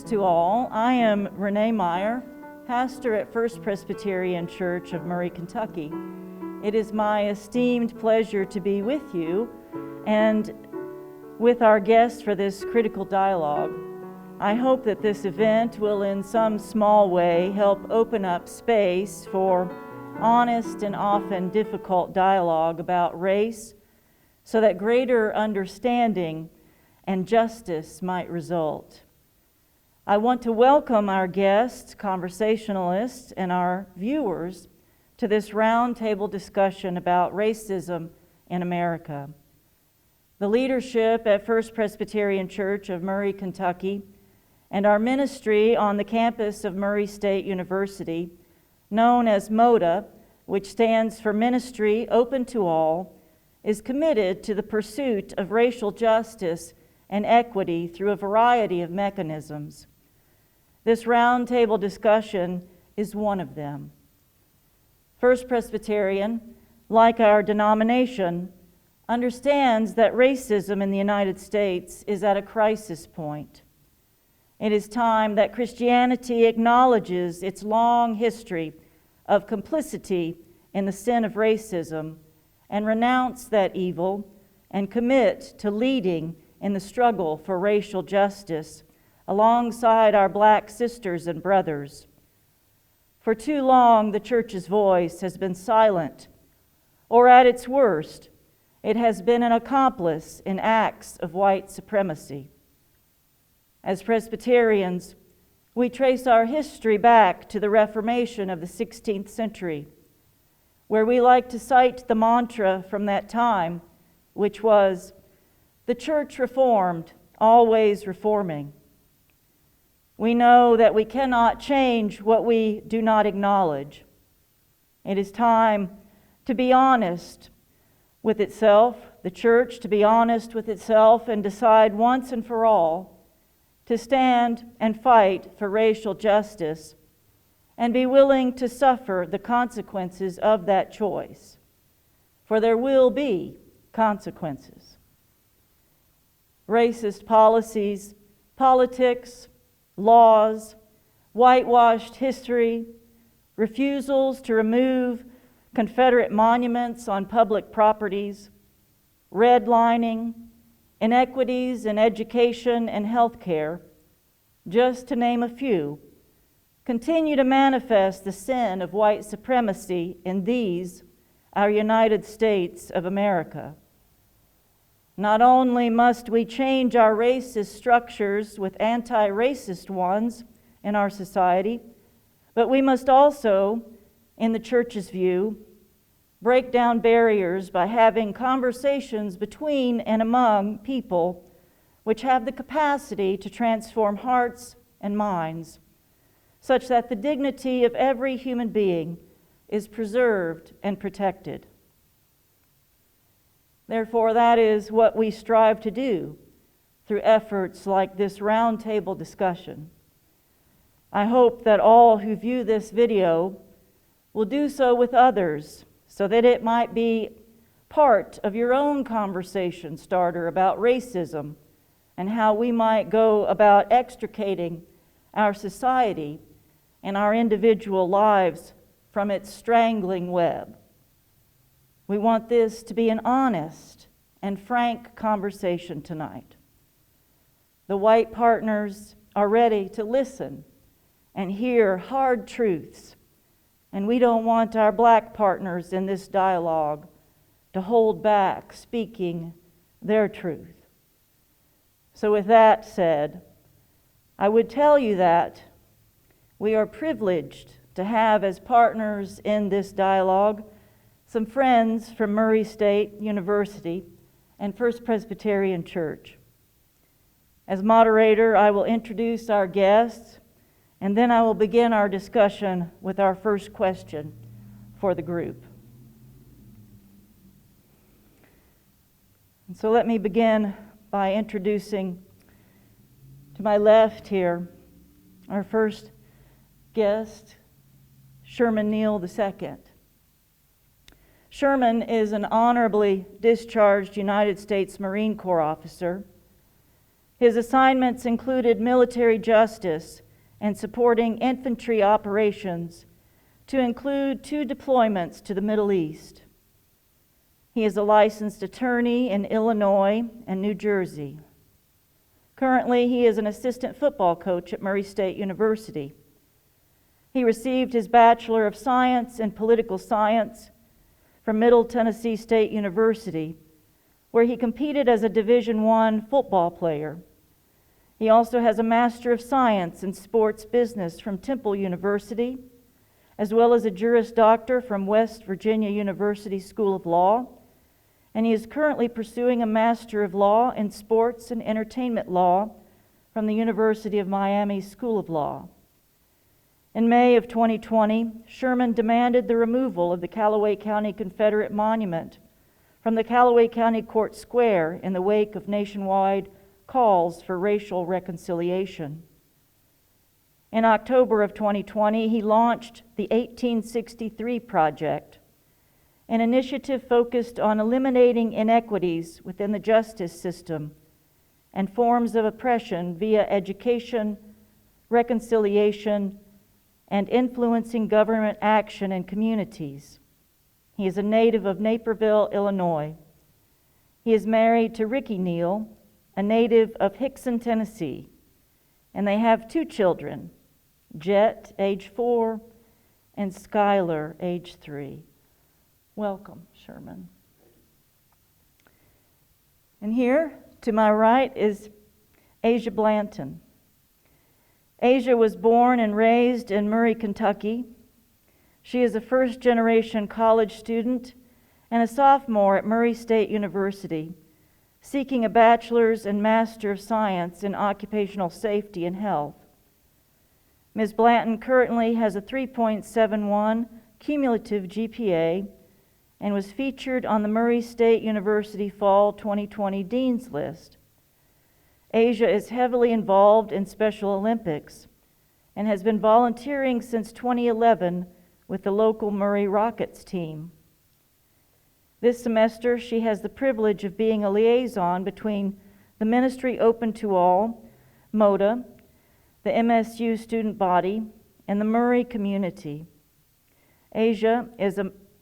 Greetings to all. I am Renee Meyer, pastor at First Presbyterian Church of Murray, Kentucky. It is my esteemed pleasure to be with you and with our guests for this critical dialogue. I hope that this event will in some small way help open up space for honest and often difficult dialogue about race so that greater understanding and justice might result. I want to welcome our guests, conversationalists, and our viewers to this roundtable discussion about racism in America. The leadership at First Presbyterian Church of Murray, Kentucky, and our ministry on the campus of Murray State University, known as MOTA, which stands for Ministry Open to All, is committed to the pursuit of racial justice and equity through a variety of mechanisms. This roundtable discussion is one of them. First Presbyterian, like our denomination, understands that racism in the United States is at a crisis point. It is time that Christianity acknowledges its long history of complicity in the sin of racism and renounce that evil and commit to leading in the struggle for racial justice alongside our black sisters and brothers. For too long, the church's voice has been silent, or at its worst, it has been an accomplice in acts of white supremacy. As Presbyterians, we trace our history back to the Reformation of the 16th century, where we like to cite the mantra from that time, which was, "The church reformed, always reforming." We know that we cannot change what we do not acknowledge. It is time to be honest with itself, the church to be honest with itself and decide once and for all to stand and fight for racial justice and be willing to suffer the consequences of that choice. For there will be consequences. Racist policies, politics, laws, whitewashed history, refusals to remove Confederate monuments on public properties, redlining, inequities in education and health care, just to name a few, continue to manifest the sin of white supremacy in these, our United States of America. Not only must we change our racist structures with anti-racist ones in our society, but we must also, in the church's view, break down barriers by having conversations between and among people which have the capacity to transform hearts and minds, such that the dignity of every human being is preserved and protected. Therefore, that is what we strive to do through efforts like this roundtable discussion. I hope that all who view this video will do so with others so that it might be part of your own conversation starter about racism and how we might go about extricating our society and our individual lives from its strangling web. We want this to be an honest and frank conversation tonight. The white partners are ready to listen and hear hard truths, and we don't want our black partners in this dialogue to hold back speaking their truth. So with that said, I would tell you that we are privileged to have as partners in this dialogue some friends from Murray State University and First Presbyterian Church. As moderator, I will introduce our guests, and then I will begin our discussion with our first question for the group. And so let me begin by introducing to my left here our first guest, Sherman Neal II. Sherman is an honorably discharged United States Marine Corps officer. His assignments included military justice and supporting infantry operations, to include 2 deployments to the Middle East. He is a licensed attorney in Illinois and New Jersey. Currently, he is an assistant football coach at Murray State University. He received his Bachelor of Science in Political Science from Middle Tennessee State University, where he competed as a Division I football player. He also has a Master of Science in Sports Business from Temple University, as well as a Juris Doctor from West Virginia University School of Law, and he is currently pursuing a Master of Law in Sports and Entertainment Law from the University of Miami School of Law. In May of 2020, Sherman demanded the removal of the Callaway County Confederate Monument from the Callaway County Court Square in the wake of nationwide calls for racial reconciliation. In October of 2020, he launched the 1863 Project, an initiative focused on eliminating inequities within the justice system and forms of oppression via education, reconciliation, and influencing government action in communities. He is a native of Naperville, Illinois. He is married to Ricky Neal, a native of Hickson, Tennessee, and they have 2 children, Jet, age 4, and Skylar, age 3. Welcome, Sherman. And here, to my right, is Asia Blanton. Asia was born and raised in Murray, Kentucky. She is a first-generation college student and a sophomore at Murray State University, seeking a bachelor's and master of science in occupational safety and health. Ms. Blanton currently has a 3.71 cumulative GPA and was featured on the Murray State University Fall 2020 Dean's List. Asia is heavily involved in Special Olympics and has been volunteering since 2011 with the local Murray Rockets team. This semester, she has the privilege of being a liaison between the Ministry Open to All, MOTA, the MSU student body, and the Murray community. Asia is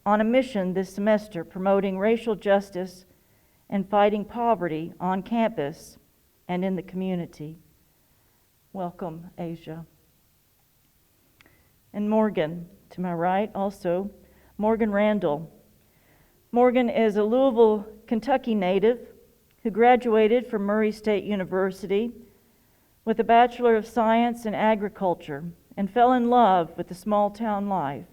on a mission this semester promoting racial justice and fighting poverty on campus and in the community. Welcome, Asia. And Morgan, to my right, also, Morgan Randall. Morgan is a Louisville, Kentucky native who graduated from Murray State University with a Bachelor of Science in Agriculture and fell in love with the small town life.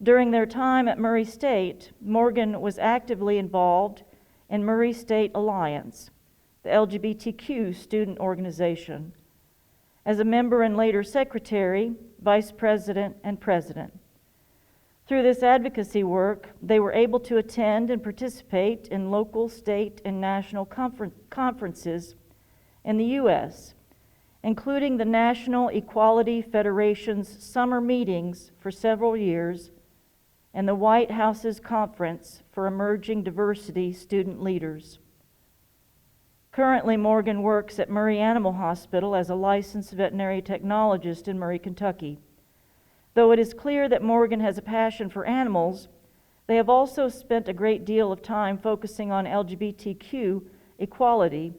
During their time at Murray State, Morgan was actively involved in Murray State Alliance, the LGBTQ student organization, as a member and later secretary, vice president, and president. Through this advocacy work, they were able to attend and participate in local, state, and national conferences in the U.S., including the National Equality Federation's summer meetings for several years and the White House's Conference for Emerging Diversity Student Leaders. Currently, Morgan works at Murray Animal Hospital as a licensed veterinary technologist in Murray, Kentucky. Though it is clear that Morgan has a passion for animals, they have also spent a great deal of time focusing on LGBTQ equality,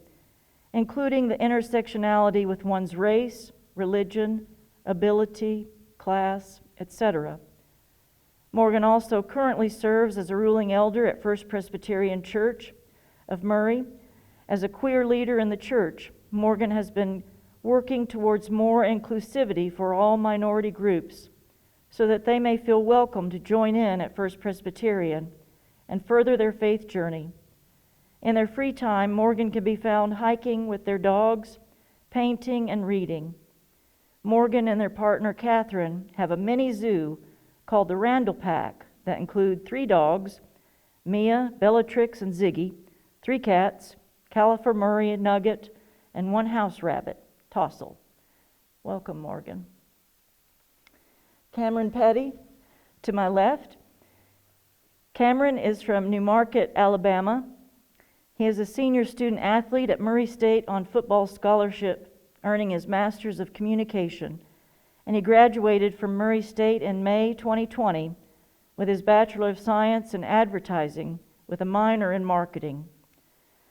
including the intersectionality with one's race, religion, ability, class, etc. Morgan also currently serves as a ruling elder at First Presbyterian Church of Murray. As a queer leader in the church, Morgan has been working towards more inclusivity for all minority groups so that they may feel welcome to join in at First Presbyterian and further their faith journey. In their free time, Morgan can be found hiking with their dogs, painting, and reading. Morgan and their partner, Catherine, have a mini zoo called the Randall Pack that include 3 dogs, Mia, Bellatrix, and Ziggy, 3 cats, Califer, Murray, and Nugget, and 1 house rabbit, Tossel. Welcome, Morgan. Kameron Petty, to my left. Kameron is from New Market, Alabama. He is a senior student athlete at Murray State on football scholarship, earning his Master's of Communication, and he graduated from Murray State in May 2020 with his Bachelor of Science in Advertising with a minor in Marketing.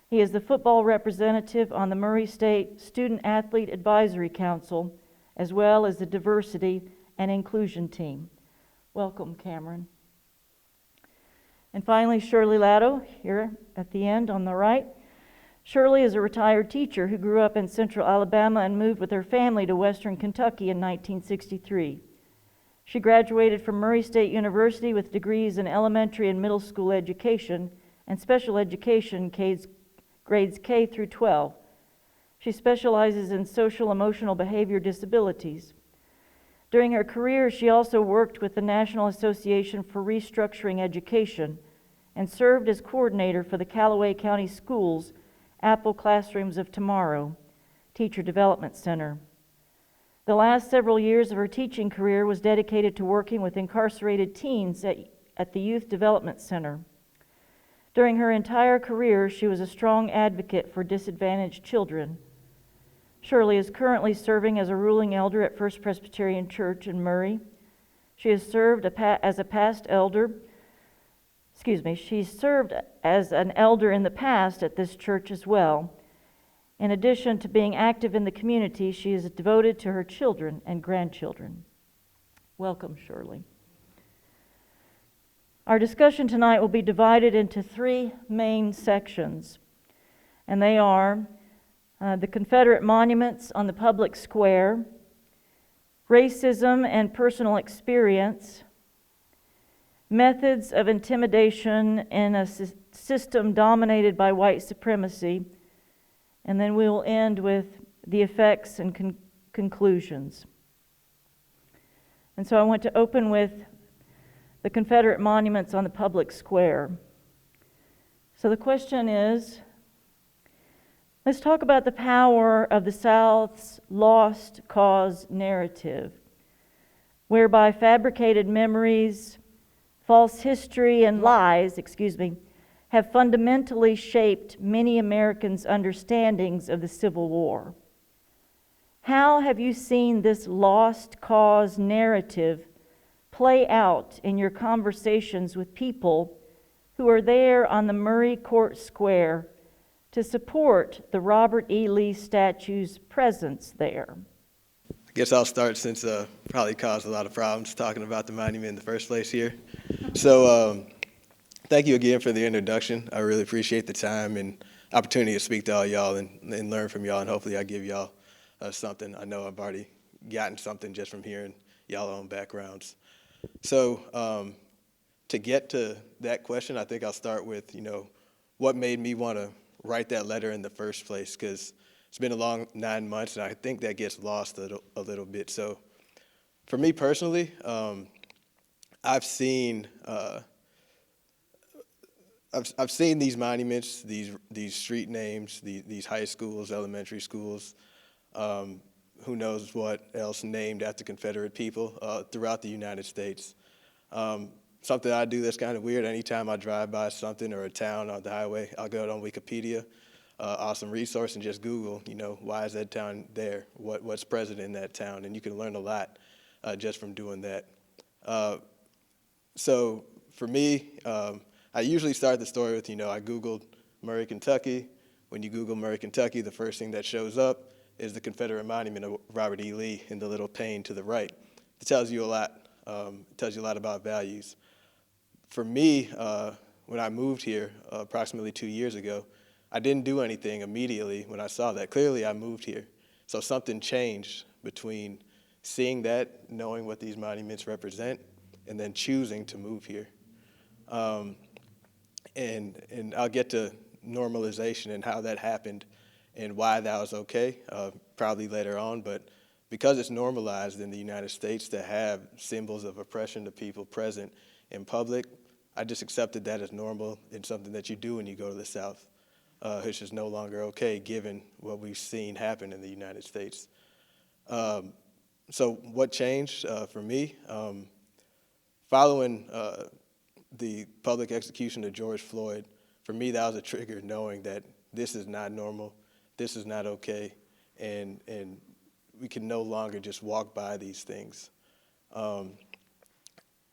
He is the football representative on the Murray State Student Athlete Advisory Council, as well as the Diversity and Inclusion Team. Welcome, Kameron. And finally, Shirley Latto, here at the end on the right. Shirley is a retired teacher who grew up in central Alabama and moved with her family to western Kentucky in 1963. She graduated from Murray State University with degrees in elementary and middle school education and special education grades K through 12. She specializes in social emotional behavior disabilities. During her career, she also worked with the National Association for Restructuring Education and served as coordinator for the Callaway County Schools Apple Classrooms of Tomorrow Teacher Development Center. The last several years of her teaching career was dedicated to working with incarcerated teens at the Youth Development Center. During her entire career, she was a strong advocate for disadvantaged children. Shirley is currently serving as a ruling elder at First Presbyterian Church in Murray. She has served as a past elder. She's served as an elder in the past at this church as well. In addition to being active in the community, she is devoted to her children and grandchildren. Welcome, Shirley. Our discussion tonight will be divided into three main sections, and they are the Confederate monuments on the public square, racism and personal experience, methods of intimidation in a system dominated by white supremacy, and then we will end with the effects and conclusions. And so I want to open with the Confederate monuments on the public square. So the question is, let's talk about the power of the South's lost cause narrative, whereby fabricated memories, false history, and lies, have fundamentally shaped many Americans' understandings of the Civil War. How have you seen this lost cause narrative play out in your conversations with people who are there on the Murray Court Square to support the Robert E. Lee statue's presence there? I guess I'll start since probably caused a lot of problems talking about the monument in the first place here. So thank you again for the introduction. I really appreciate the time and opportunity to speak to all y'all and learn from y'all, and hopefully I give y'all something. I know I've already gotten something just from hearing y'all own backgrounds. So to get to that question, I think I'll start with, what made me want to write that letter in the first place, because it's been a long 9 months, and I think that gets lost a little bit. So for me personally, I've seen these monuments, these street names, these high schools, elementary schools, who knows what else named after Confederate people throughout the United States. Something I do that's kind of weird, anytime I drive by something or a town on the highway, I'll go on Wikipedia, awesome resource, and just Google, why is that town there? What's present in that town? And you can learn a lot just from doing that. So for me, I usually start the story with, I Googled Murray, Kentucky. When you Google Murray, Kentucky, the first thing that shows up is the Confederate monument of Robert E. Lee in the little pane to the right. It tells you a lot. It tells you a lot about values. For me, when I moved here approximately 2 years ago, I didn't do anything immediately when I saw that. Clearly, I moved here. So something changed between seeing that, knowing what these monuments represent, and then choosing to move here. And I'll get to normalization and how that happened and why that was okay, probably later on. But because it's normalized in the United States to have symbols of oppression to people present in public, I just accepted that as normal and something that you do when you go to the South. It's just no longer okay given what we've seen happen in the United States. So what changed for me? Following the public execution of George Floyd, for me, that was a trigger, knowing that this is not normal, this is not okay, and we can no longer just walk by these things. I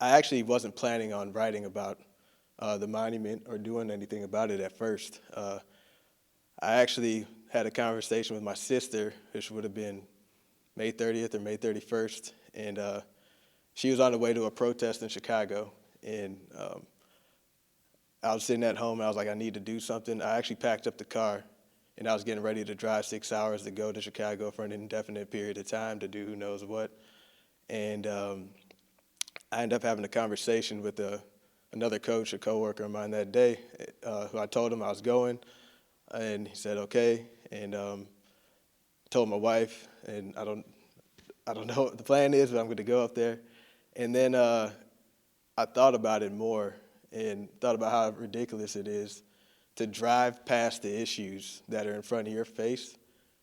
actually wasn't planning on writing about the monument or doing anything about it at first. I actually had a conversation with my sister, which would have been May 30th or May 31st, and she was on the way to a protest in Chicago, and I was sitting at home, and I was like, I need to do something. I actually packed up the car, and I was getting ready to drive 6 hours to go to Chicago for an indefinite period of time to do who knows what. And I ended up having a conversation with another coach, a coworker of mine that day, who I told him I was going, and he said, okay, and told my wife, and I don't know what the plan is, but I'm going to go up there. And then I thought about it more and thought about how ridiculous it is to drive past the issues that are in front of your face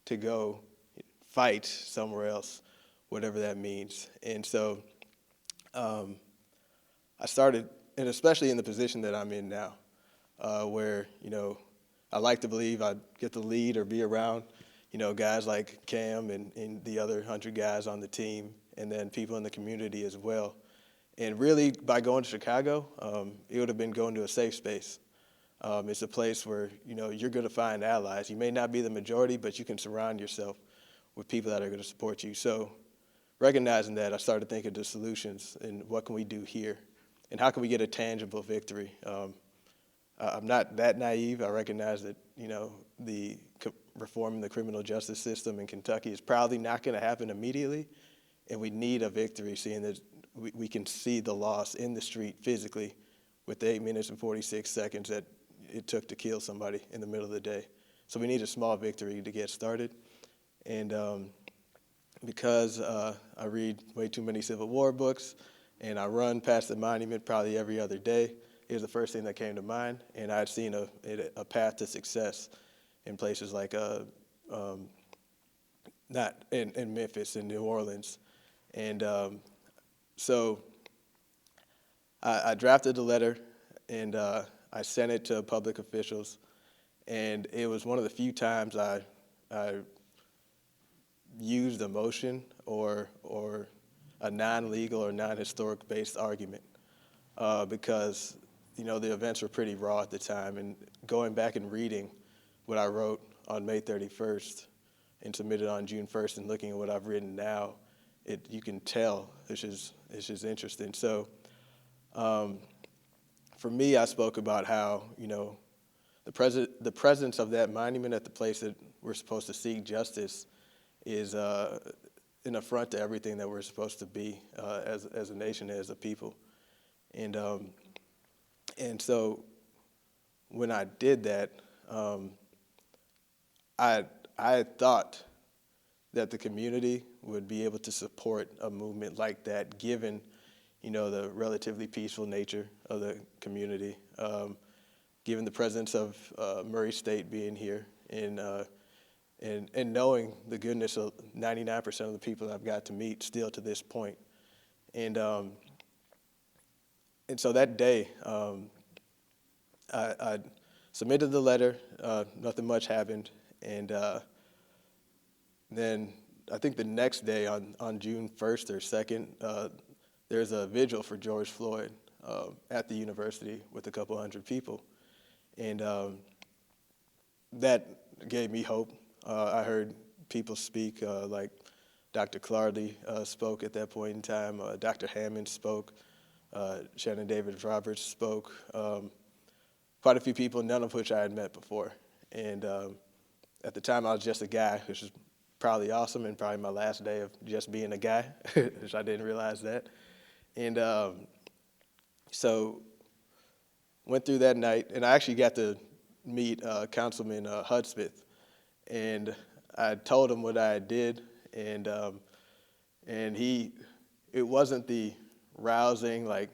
to go fight somewhere else, whatever that means. And so I started, and especially in the position that I'm in now, where, I like to believe I get to lead or be around, guys like Cam and the other 100 guys on the team, and then people in the community as well. And really, by going to Chicago, it would have been going to a safe space. It's a place where, you're going to find allies. You may not be the majority, but you can surround yourself with people that are going to support you. So recognizing that, I started thinking of solutions and what can we do here? And how can we get a tangible victory? I'm not that naive. I recognize that, the reforming the criminal justice system in Kentucky is probably not going to happen immediately. And we need a victory, seeing that we can see the loss in the street physically with the 8 minutes and 46 seconds that it took to kill somebody in the middle of the day. So we need a small victory to get started. And because I read way too many Civil War books and I run past the monument probably every other day, it was the first thing that came to mind. And I'd seen a path to success in places like not in Memphis and New Orleans. And so I drafted a letter, and I sent it to public officials, and it was one of the few times I used emotion or a non-legal or non-historic based argument because the events were pretty raw at the time, and going back and reading what I wrote on May 31st and submitted on June 1st and looking at what I've written now, you can tell it's just interesting. So for me, I spoke about how, the presence of that monument at the place that we're supposed to seek justice is an affront to everything that we're supposed to be as a nation, as a people. And so when I did that, I thought that the community would be able to support a movement like that, given, the relatively peaceful nature of the community, given the presence of Murray State being here, and knowing the goodness of 99% of the people I've got to meet still to this point. And so that day, I submitted the letter. Nothing much happened. And then I think the next day on June 1st or 2nd, there's a vigil for George Floyd at the university with a couple hundred people. And that gave me hope. I heard people speak, like Dr. Clardy spoke at that point in time. Dr. Hammond spoke. Shannon David Roberts spoke. Quite a few people, none of which I had met before. And at the time, I was just a guy, which was probably awesome, and probably my last day of just being a guy, which I didn't realize that. And so went through that night, and I actually got to meet Councilman Hudspeth, and I told him what I did, and it wasn't the rousing, like,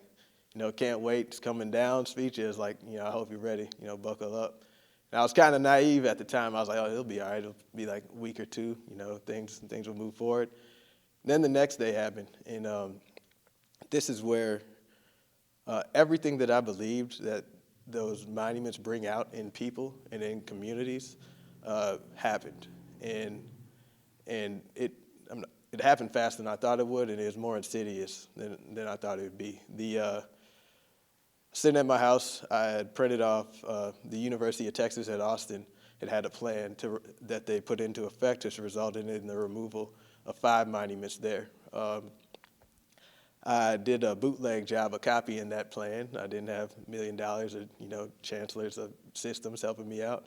can't wait, it's coming down speech. It was like, I hope you're ready, buckle up. And I was kind of naive at the time. I was like, oh, it'll be all right. It'll be like a week or two, things will move forward. Then the next day happened, and this is where everything that I believed that those monuments bring out in people and in communities happened, and it happened faster than I thought it would, and it was more insidious than I thought it would be. Sitting at my house, I had printed off the University of Texas at Austin. It had a plan that they put into effect, which resulted in the removal of 5 monuments there. I did a bootleg job of copying that plan. I didn't have $1 million or chancellors of systems helping me out,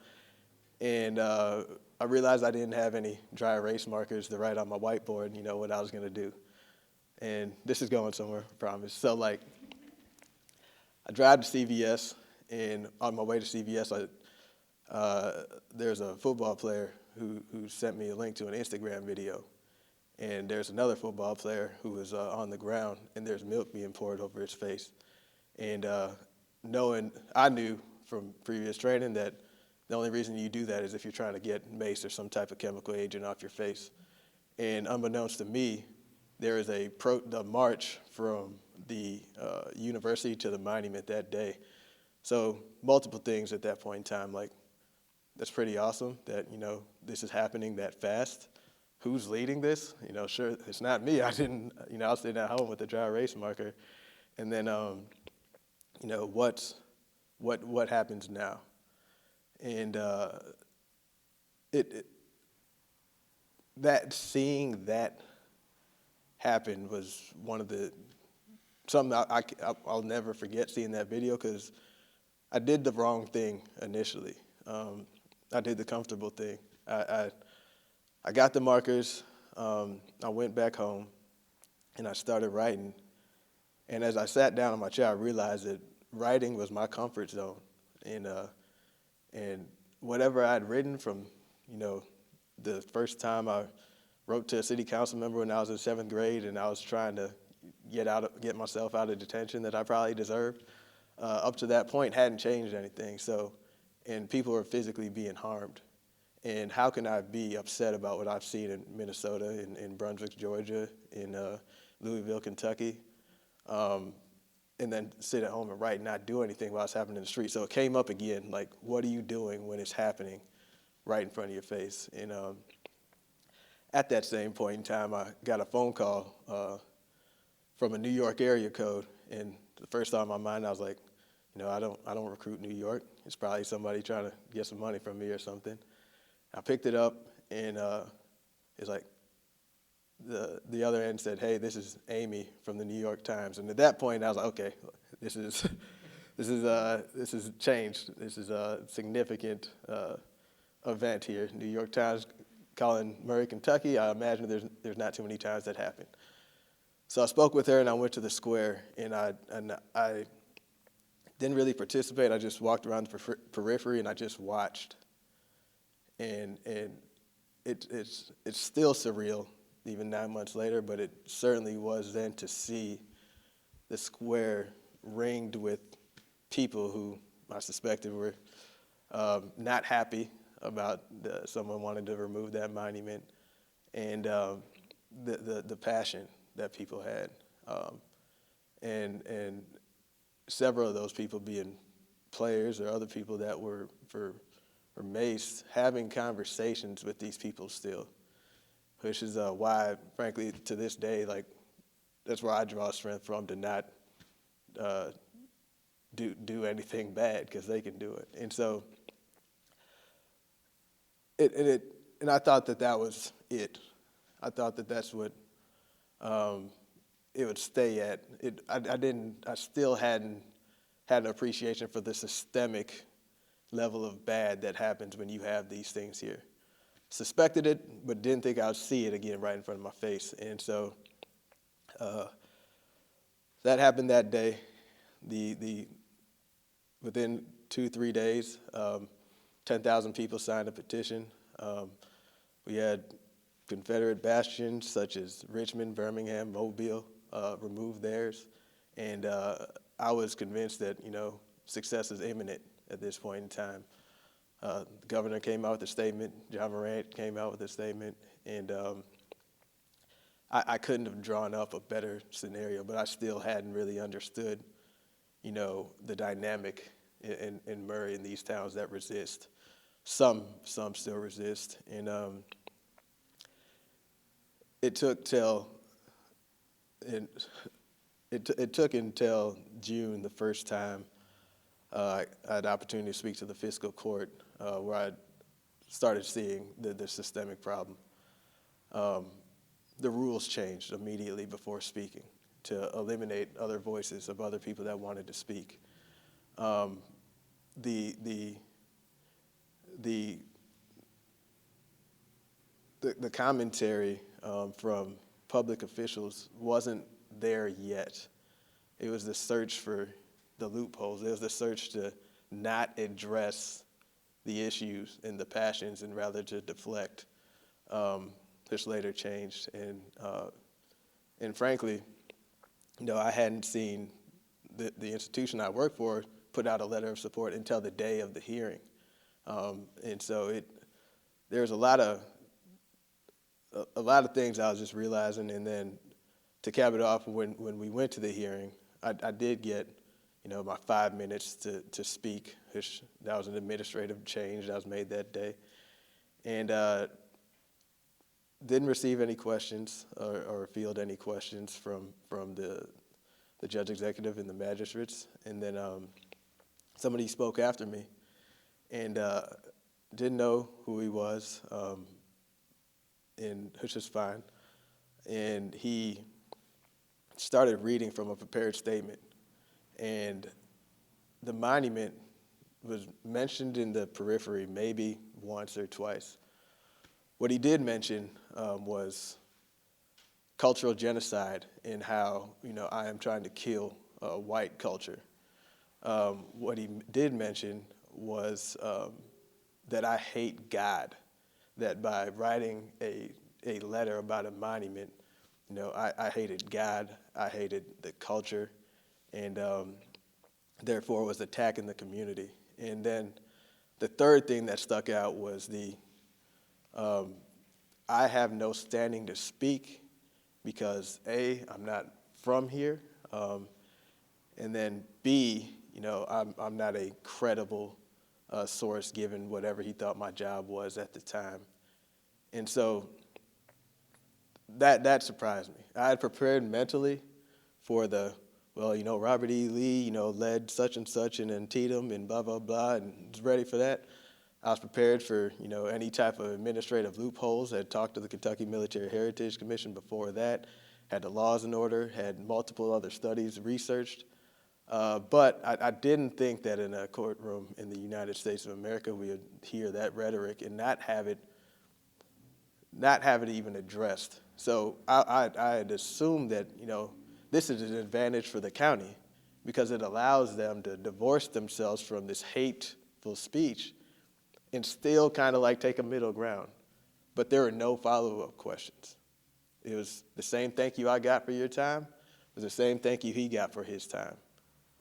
and I realized I didn't have any dry erase markers to write on my whiteboard. What I was going to do, and this is going somewhere, I promise. So I drive to CVS, and on my way to CVS, there's a football player who sent me a link to an Instagram video. And there's another football player who was on the ground, and there's milk being poured over his face. And I knew from previous training that the only reason you do that is if you're trying to get mace or some type of chemical agent off your face. And unbeknownst to me, there is a march from the university to the monument that day. So multiple things at that point in time, that's pretty awesome that, this is happening that fast. Who's leading this? Sure, it's not me. I didn't, I was sitting at home with a dry erase marker. And then, what happens now? And seeing that happen was something I'll never forget, seeing that video, because I did the wrong thing initially. I did the comfortable thing. I got the markers, I went back home, and I started writing. And as I sat down on my chair, I realized that writing was my comfort zone. And whatever I'd written from, the first time I wrote to a city council member when I was in 7th grade, and I was trying to get myself out of detention that I probably deserved, up to that point hadn't changed anything. And people were physically being harmed. And how can I be upset about what I've seen in Minnesota, in Brunswick, Georgia, in Louisville, Kentucky, and then sit at home and write and not do anything while it's happening in the street? So it came up again, what are you doing when it's happening right in front of your face? And at that same point in time, I got a phone call from a New York area code, and the first thought in my mind, I was like, I don't recruit New York. It's probably somebody trying to get some money from me or something. I picked it up, and it's like the other end said, "Hey, this is Amy from the New York Times." And at that point, I was like, "Okay, this is changed. This is a significant event here. New York Times calling Murray, Kentucky. I imagine there's not too many times that happen." So I spoke with her, and I went to the square, and I didn't really participate. I just walked around the periphery, and I just watched. And it's still surreal, even 9 months later, but it certainly was then to see the square ringed with people who I suspected were not happy about someone wanting to remove that monument, and the passion that people had, and several of those people being players or other people that were maced, having conversations with these people still, which is why, frankly, to this day, that's where I draw strength from, to not do anything bad, because they can do it. And so and I thought that was it. I thought that's what it would stay at. I still hadn't had an appreciation for the systemic level of bad that happens when you have these things here. Suspected it, but didn't think I would see it again right in front of my face. And so that happened that day. Within 2-3 days, 10,000 people signed a petition. We had Confederate bastions such as Richmond, Birmingham, Mobile remove theirs. And I was convinced that, success is imminent at this point in time. The governor came out with a statement. John Morant came out with a statement. And I couldn't have drawn up a better scenario, but I still hadn't really understood, the dynamic in Murray, in these towns that resist. Some still resist, and it took until June, the first time I had the opportunity to speak to the fiscal court, where I started seeing the systemic problem. The rules changed immediately before speaking to eliminate other voices of other people that wanted to speak. The commentary from public officials wasn't there yet. It was the search for the loopholes. It was the search to not address the issues and the passions, and rather to deflect, which later changed. And frankly, I hadn't seen the institution I work for put out a letter of support until the day of the hearing. And so there's a lot of things I was just realizing. And then to cap it off, when we went to the hearing, I did get, my 5 minutes to speak, which that was an administrative change that was made that day. And didn't receive any questions or field any questions from the judge executive and the magistrates. And then somebody spoke after me, and didn't know who he was, and which is fine. And he started reading from a prepared statement, and the monument was mentioned in the periphery maybe once or twice. What he did mention was cultural genocide, and how I am trying to kill white culture. What he did mention was that I hate God, that by writing a letter about a monument, I hated God, I hated the culture, and therefore was attacking the community. And then the third thing that stuck out was I have no standing to speak because A, I'm not from here, and then B, I'm not a credible source given whatever he thought my job was at the time. And so that surprised me. I had prepared mentally for Robert E. Lee, led such and such in Antietam and blah, blah, blah, and was ready for that. I was prepared for, any type of administrative loopholes. I had talked to the Kentucky Military Heritage Commission before that, had the laws in order, had multiple other studies researched. But I didn't think that in a courtroom in the United States of America we would hear that rhetoric and not have it even addressed. So I had assumed that, this is an advantage for the county because it allows them to divorce themselves from this hateful speech and still kind of take a middle ground. But there were no follow-up questions. It was the same thank you I got for your time, it was the same thank you he got for his time,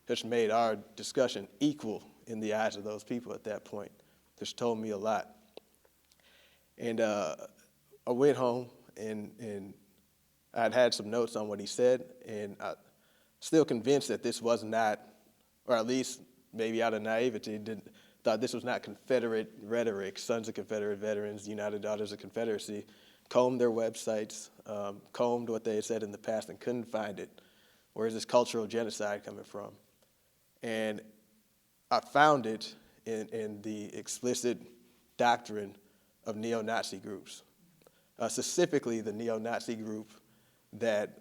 which made our discussion equal in the eyes of those people at that point, which told me a lot. And I went home, and I'd had some notes on what he said, and I'm still convinced that this was not, or at least maybe out of naivety, thought this was not Confederate rhetoric. Sons of Confederate Veterans, United Daughters of Confederacy, combed their websites, combed what they had said in the past and couldn't find it. Where is this cultural genocide coming from? And I found it in the explicit doctrine of neo-Nazi groups, specifically the neo-Nazi group that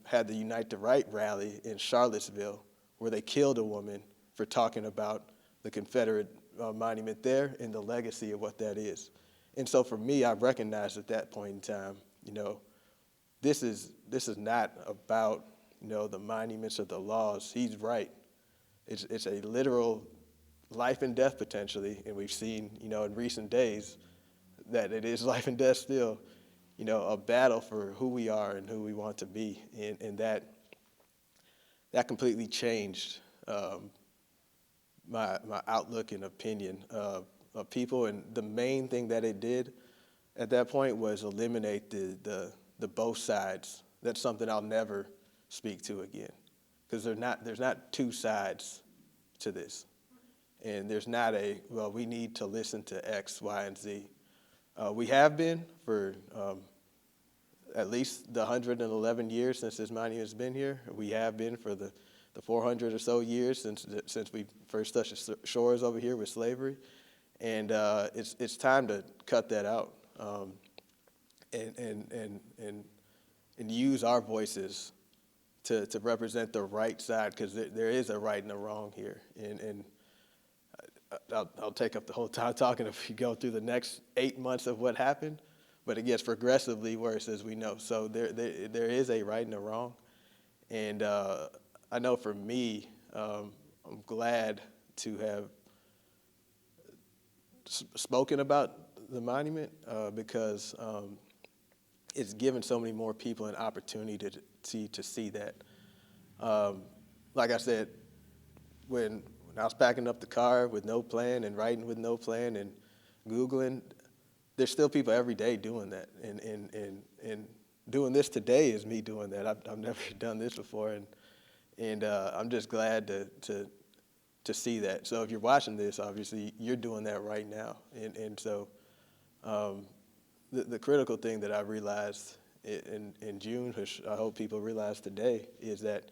had the Unite the Right rally in Charlottesville, where they killed a woman for talking about the Confederate monument there and the legacy of what that is. And so for me, I recognized at that point in time, this is not about the monuments or the laws. He's right. It's a literal life and death potentially, and we've seen in recent days that it is life and death still. A battle for who we are and who we want to be, and that completely changed my outlook and opinion of people. And the main thing that it did at that point was eliminate the both sides. That's something I'll never speak to again, because there's not two sides to this. And there's not well, we need to listen to X, Y, and Z. We have been for at least the 111 years since this monument has been here. We have been for the 400 or so years since we first touched the shores over here with slavery. And it's time to cut that out and use our voices to represent the right side, because there is a right and a wrong here. And I'll take up the whole time talking if you go through the next 8 months of what happened, but it gets progressively worse, as we know. So there is a right and a wrong. And I know for me, I'm glad to have spoken about the monument because it's given so many more people an opportunity to see that. Like I said, when I was packing up the car with no plan and writing with no plan and Googling, there's still people every day doing that. And doing this today is me doing that. I've never done this before, and I'm just glad to see that. So if you're watching this, obviously you're doing that right now. And so the critical thing that I realized in June, which I hope people realize today, is that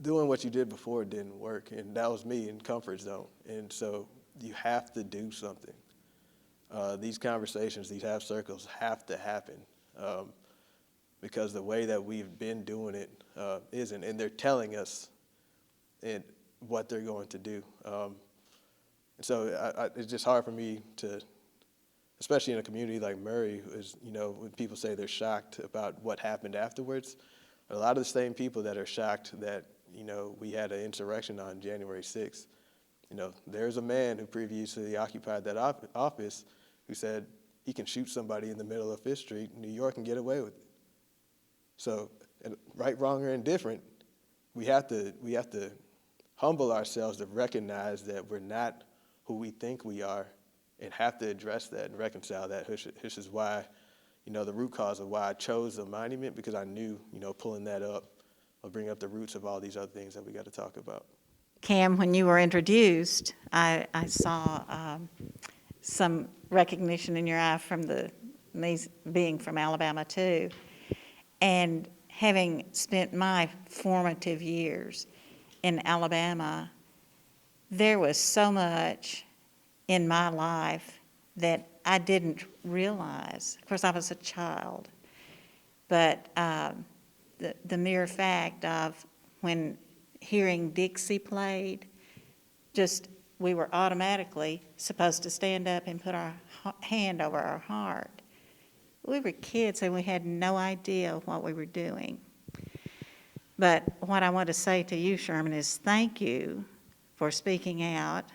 doing what you did before didn't work, and that was me in comfort zone. And so you have to do something. These conversations, these half circles have to happen because the way that we've been doing it isn't, and they're telling us what they're going to do. And so it's just hard for me to, especially in a community like Murray, is, when people say they're shocked about what happened afterwards, a lot of the same people that are shocked that, we had an insurrection on January 6th. There's a man who previously occupied that office who said he can shoot somebody in the middle of Fifth Street in New York and get away with it. So, right, wrong, or indifferent, we have to humble ourselves to recognize that we're not who we think we are, and have to address that and reconcile that. This is why, the root cause of why I chose the monument, because I knew, pulling that up will bring up the roots of all these other things that we got to talk about. Cam, when you were introduced, I saw some recognition in your eye from these being from Alabama too. And having spent my formative years in Alabama, there was so much in my life that I didn't realize. Of course, I was a child, but the mere fact of when hearing Dixie played, we were automatically supposed to stand up and put our hand over our heart. We were kids and we had no idea what we were doing. But what I want to say to you, Sherman, is thank you for speaking out,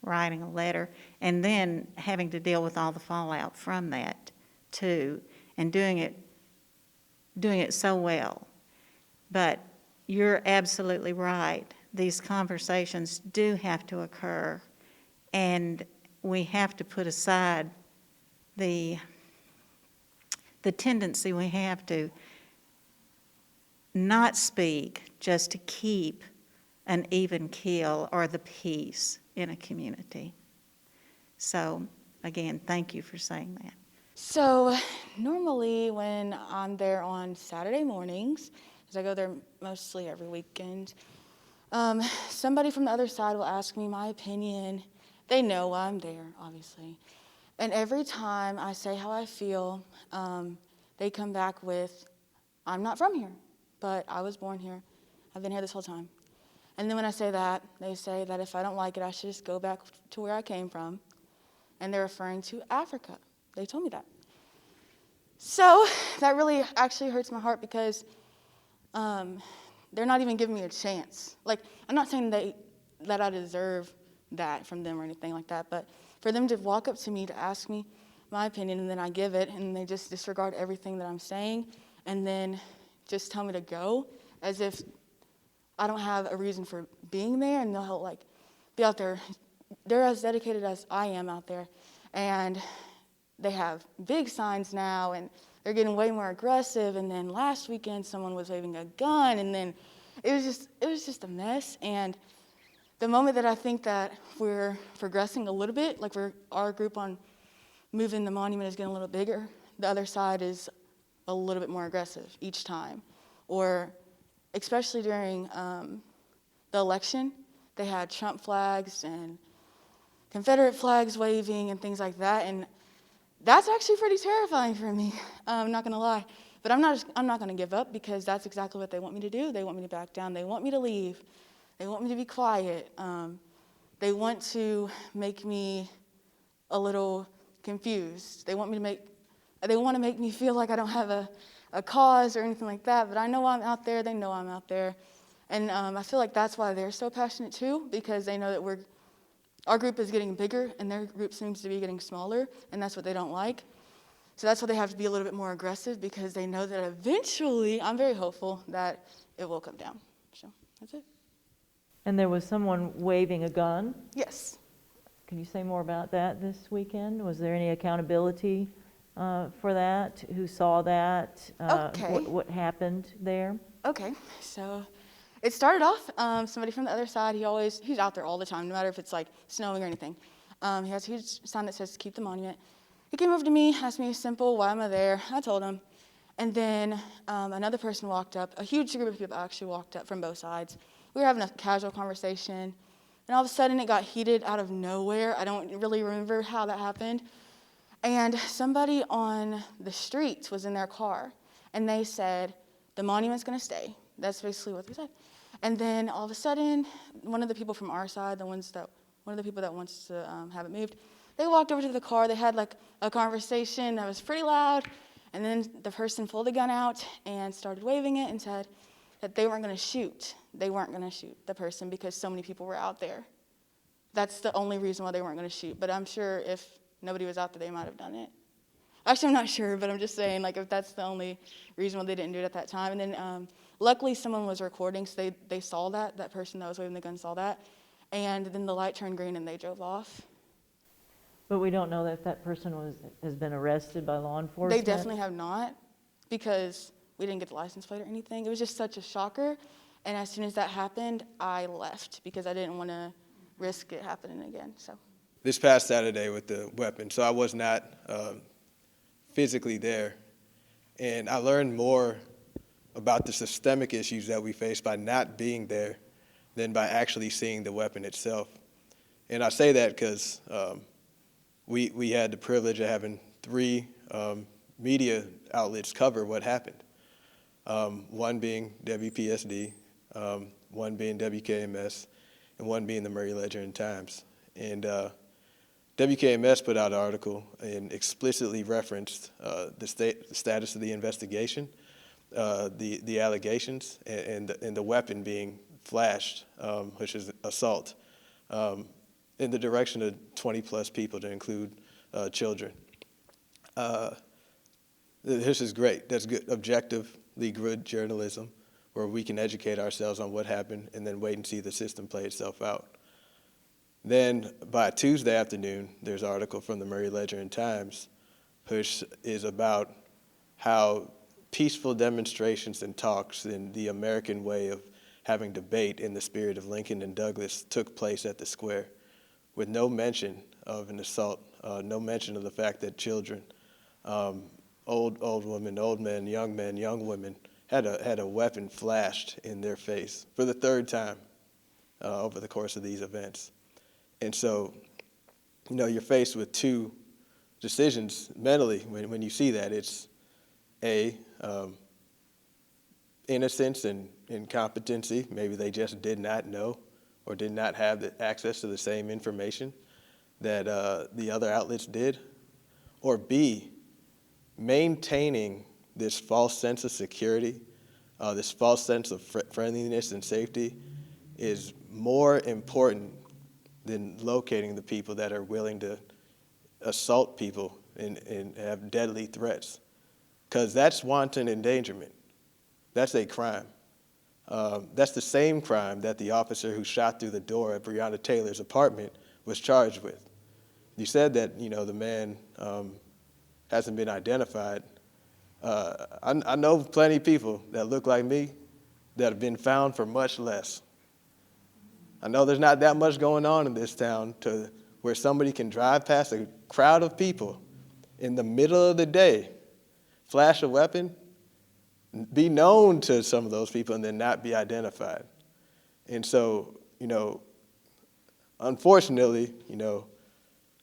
writing a letter, and then having to deal with all the fallout from that too, and doing it so well. But you're absolutely right. These conversations do have to occur, and we have to put aside the tendency we have to not speak just to keep an even keel or the peace in a community. So, again, thank you for saying that. So, normally when I'm there on Saturday mornings, because I go there mostly every weekend, somebody from the other side will ask me my opinion. They know why I'm there, obviously. And every time I say how I feel, they come back with, I'm not from here, but I was born here. I've been here this whole time. And then when I say that, they say that if I don't like it, I should just go back to where I came from. And they're referring to Africa. They told me that. So that really actually hurts my heart because they're not even giving me a chance. Like, I'm not saying that I deserve that from them or anything like that, but for them to walk up to me to ask me my opinion, and then I give it, and they just disregard everything that I'm saying, and then just tell me to go as if I don't have a reason for being there, and they'll like be out there. They're as dedicated as I am out there, and they have big signs now, and they're getting way more aggressive. And then last weekend, someone was waving a gun, and then it was just a mess. And the moment that I think that we're progressing a little bit, like our group on moving the monument is getting a little bigger, the other side is a little bit more aggressive each time. Or especially during the election, they had Trump flags and Confederate flags waving and things like that, and that's actually pretty terrifying for me. I'm not gonna lie, but I'm not gonna give up, because that's exactly what they want me to do. They want me to back down. They want me to leave. They want me to be quiet. They want to make me a little confused. They want to make me feel like I don't have a cause or anything like that. But I know I'm out there. They know I'm out there, and I feel like that's why they're so passionate too, because they know that our group is getting bigger and their group seems to be getting smaller, and that's what they don't like. So that's why they have to be a little bit more aggressive, because they know that eventually, I'm very hopeful that it will come down. So that's it. And there was someone waving a gun. Yes. Can you say more about that this weekend? Was there any accountability for that? Who saw that? Okay. What happened there? Okay, so it started off, somebody from the other side, he's out there all the time, no matter if it's like snowing or anything. He has a huge sign that says keep the monument. He came over to me, asked me a simple, why am I there? I told him. And then another person walked up, a huge group of people actually walked up from both sides. We were having a casual conversation, and all of a sudden it got heated out of nowhere. I don't really remember how that happened. And somebody on the streets was in their car, and they said, the monument's gonna stay. That's basically what they said. And then all of a sudden, one of the people from our side, one of the people that wants to have it moved, they walked over to the car. They had like a conversation that was pretty loud, and then the person pulled the gun out and started waving it and said that they weren't going to shoot. They weren't going to shoot the person because so many people were out there. That's the only reason why they weren't going to shoot. But I'm sure if nobody was out there, they might have done it. Actually, I'm not sure, but I'm just saying, like, if that's the only reason why they didn't do it at that time. And then luckily someone was recording, so they saw that person that was waving the gun saw that. And then the light turned green and they drove off. But we don't know that that person has been arrested by law enforcement? They definitely have not, because we didn't get the license plate or anything. It was just such a shocker. And as soon as that happened, I left because I didn't want to risk it happening again. So This past Saturday with the weapon, so I was not physically there. And I learned more about the systemic issues that we face by not being there than by actually seeing the weapon itself. And I say that because we had the privilege of having 3 media outlets cover what happened. One being WPSD, one being WKMS, and one being the Murray Ledger and Times. And WKMS put out an article and explicitly referenced the status of the investigation, the allegations, and the weapon being flashed, which is assault, in the direction of 20-plus people, to include children. This is great. That's good, objectively good journalism, where we can educate ourselves on what happened and then wait and see the system play itself out. Then by Tuesday afternoon, there's an article from the Murray Ledger and Times, which is about how peaceful demonstrations and talks in the American way of having debate in the spirit of Lincoln and Douglas took place at the square, with no mention of an assault, no mention of the fact that children, old women, old men, young women, had a weapon flashed in their face for the 3rd time over the course of these events. And so, you're faced with 2 decisions mentally when you see that. It's A, innocence and incompetency. Maybe they just did not know or did not have the access to the same information that the other outlets did. Or B, maintaining this false sense of security, this false sense of friendliness and safety is more important than locating the people that are willing to assault people and have deadly threats. Because that's wanton endangerment. That's a crime. That's the same crime that the officer who shot through the door at Breonna Taylor's apartment was charged with. You said that, the man hasn't been identified. I know plenty of people that look like me that have been found for much less. I know there's not that much going on in this town to where somebody can drive past a crowd of people in the middle of the day, flash a weapon, be known to some of those people, and then not be identified. And so, unfortunately,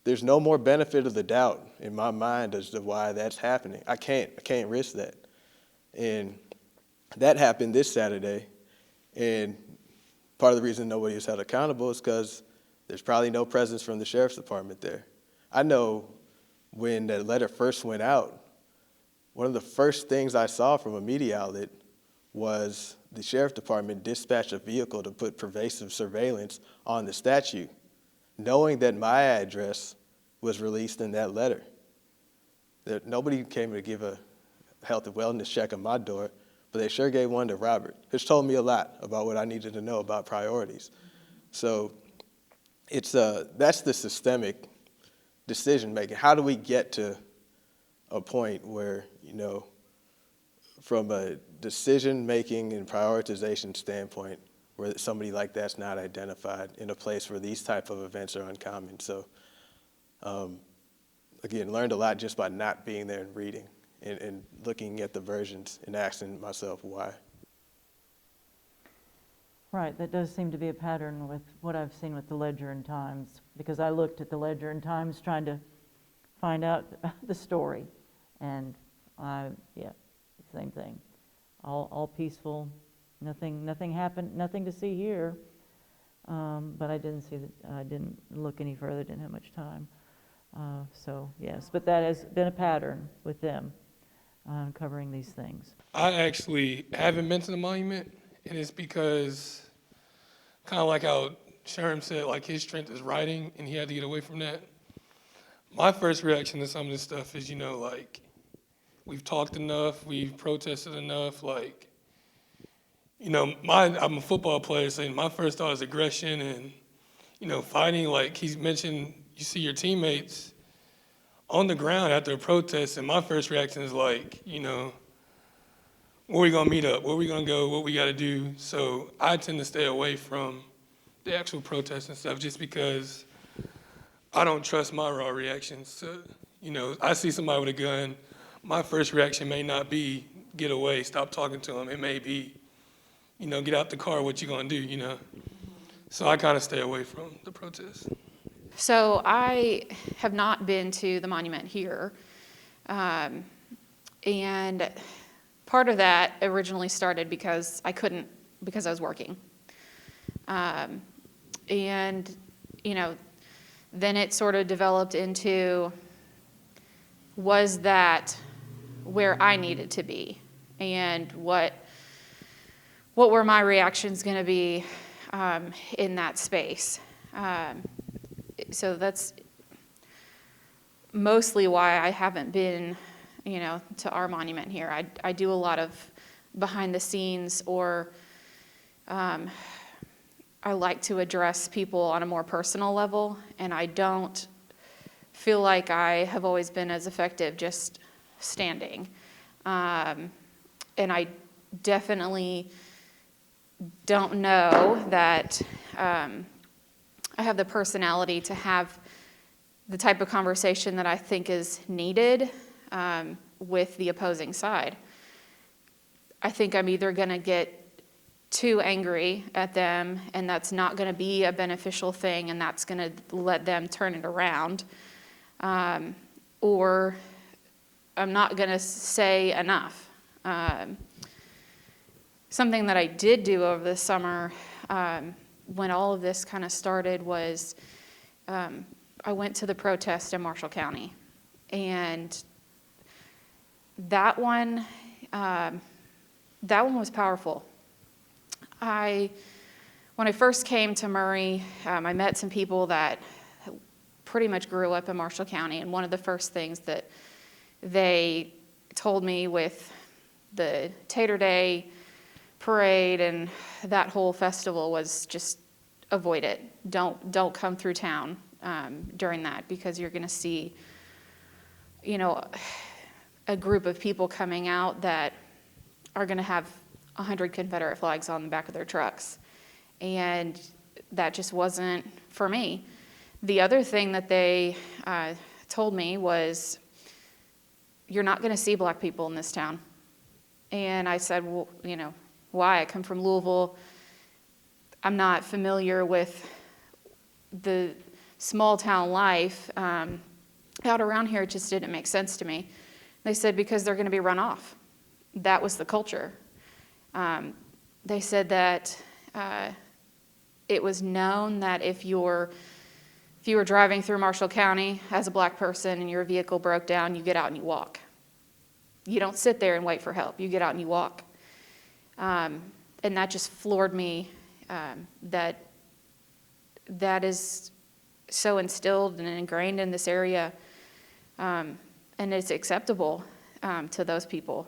there's no more benefit of the doubt in my mind as to why that's happening. I can't risk that. And that happened this Saturday, and part of the reason nobody was held accountable is because there's probably no presence from the sheriff's department there. I know when that letter first went out, one of the first things I saw from a media outlet was the sheriff's department dispatched a vehicle to put pervasive surveillance on the statue, knowing that my address was released in that letter. Nobody came to give a health and wellness check on my door, but they sure gave one to Robert, which told me a lot about what I needed to know about priorities. So that's the systemic decision making. How do we get to a point where, from a decision making and prioritization standpoint, where somebody like that's not identified in a place where these type of events are uncommon? So, again, learned a lot just by not being there and reading and looking at the versions and asking myself why. Right, that does seem to be a pattern with what I've seen with the Ledger and Times, because I looked at the Ledger and Times trying to find out the story, and same thing. All peaceful, nothing happened, nothing to see here, but I didn't look any further, didn't have much time. So yes, but that has been a pattern with them covering these things. I actually haven't been to the monument, and it's because, kind of like how Sherman said, like his strength is writing, and he had to get away from that. My first reaction to some of this stuff is, we've talked enough, we've protested enough, I'm a football player, so my first thought is aggression and, fighting. Like he's mentioned, you see your teammates on the ground after a protest, and my first reaction is where we gonna meet up, where we gonna go, what we gotta do. So I tend to stay away from the actual protests and stuff just because I don't trust my raw reactions to, I see somebody with a gun, my first reaction may not be get away, stop talking to them. It may be, get out the car, what you gonna do, So I kind of stay away from the protests. So I have not been to the monument here, and part of that originally started because I was working. And, then it sort of developed into, was that where I needed to be? And what were my reactions going to be in that space? So that's mostly why I haven't been, to our monument here. I do a lot of behind the scenes, or I like to address people on a more personal level, and I don't feel like I have always been as effective just standing. And I definitely don't know that I have the personality to have the type of conversation that I think is needed with the opposing side. I think I'm either going to get too angry at them, and that's not going to be a beneficial thing, and that's going to let them turn it around, or I'm not going to say enough. Something that I did do over the summer when all of this kind of started was I went to the protest in Marshall County, and that one was powerful. When I first came to Murray, I met some people that pretty much grew up in Marshall County, and one of the first things that they told me with the Tater Day parade and that whole festival was just avoid it. Don't come through town during that, because you're going to see, a group of people coming out that are going to have 100 Confederate flags on the back of their trucks. And that just wasn't for me. The other thing that they told me was, you're not going to see black people in this town. And I said, well, you know, why? I come from Louisville. I'm not familiar with the small town life out around here. It just didn't make sense to me. They said, because they're going to be run off. That was the culture. They said that it was known that if you were driving through Marshall County as a black person and your vehicle broke down, you get out and you walk. You don't sit there and wait for help. You get out and you walk. And that just floored me, that is so instilled and ingrained in this area, and it's acceptable to those people.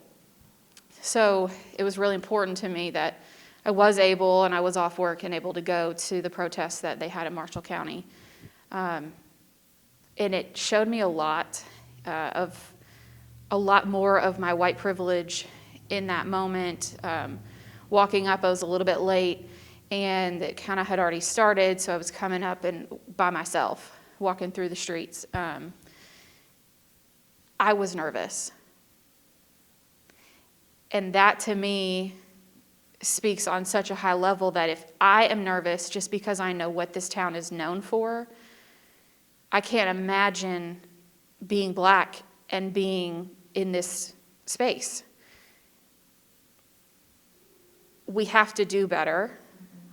So it was really important to me that I was able, and I was off work and able to go to the protests that they had in Marshall County. And it showed me a lot more of my white privilege in that moment. Walking up, I was a little bit late, and it kind of had already started, so I was coming up and by myself, walking through the streets. I was nervous. And that, to me, speaks on such a high level that if I am nervous just because I know what this town is known for, I can't imagine being black and being in this space. We have to do better.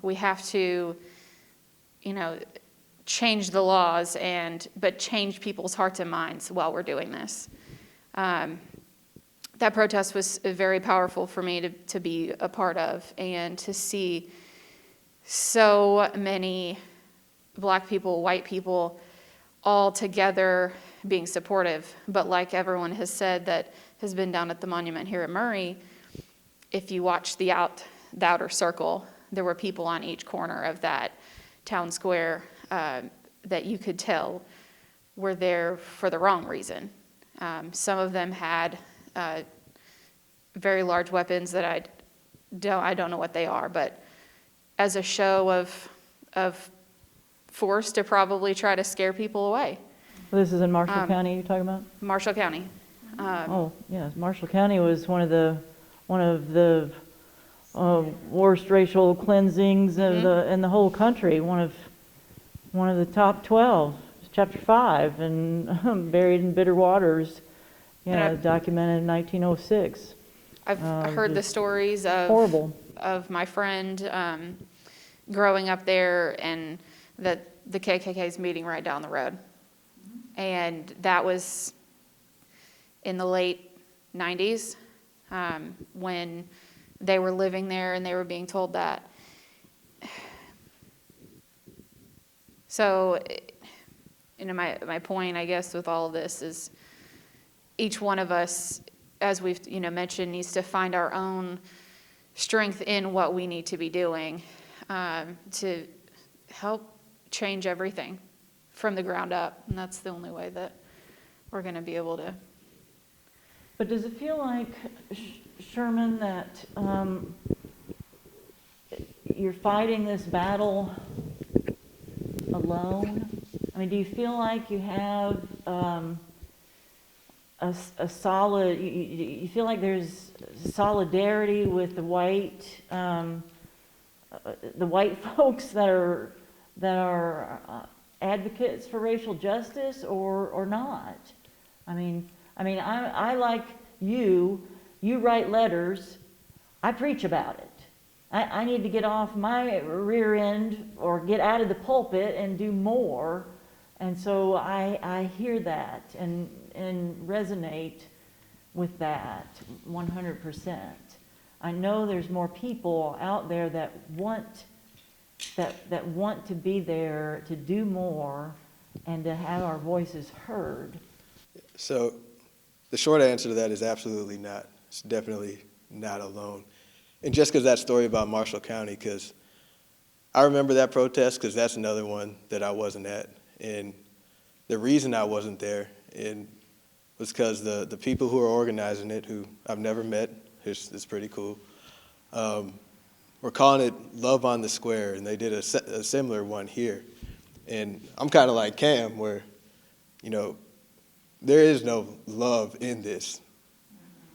We have to, change the laws, but change people's hearts and minds while we're doing this. That protest was very powerful for me to be a part of, and to see so many black people, white people, all together being supportive. But like everyone has said that has been down at the monument here at Murray, if you watch the outer circle, there were people on each corner of that town square that you could tell were there for the wrong reason. Some of them had very large weapons that I don't know what they are, but as a show of force to probably try to scare people away. This is in Marshall County you're talking about? Marshall County. Marshall County was one of the worst racial cleansings in the whole country. One of the top 12, chapter 5, and buried in bitter waters. Documented in 1906. I've heard the stories of horrible of my friend growing up there, and that the KKK's meeting right down the road, and that was in the late 90s when they were living there and they were being told that. So, my point, I guess, with all of this is each one of us, as we've mentioned, needs to find our own strength in what we need to be doing to help change everything from the ground up, and that's the only way that we're going to be able to. But does it feel like, Sherman, that you're fighting this battle alone? I mean, do you feel like you have a solid, you feel like there's solidarity with the white folks that are advocates for racial justice, or not? I mean, I like you write letters, I preach about it. I need to get off my rear end or get out of the pulpit and do more. And so I hear that and resonate with that 100%. I know there's more people out there that want to be there to do more and to have our voices heard. So the short answer to that is absolutely not. It's definitely not alone. And just because that story about Marshall County, because I remember that protest, because that's another one that I wasn't at. And the reason I wasn't there was because the people who are organizing it, who I've never met, it's pretty cool, we're calling it Love on the Square, and they did a similar one here. And I'm kind of like Cam, where, you know, there is no love in this.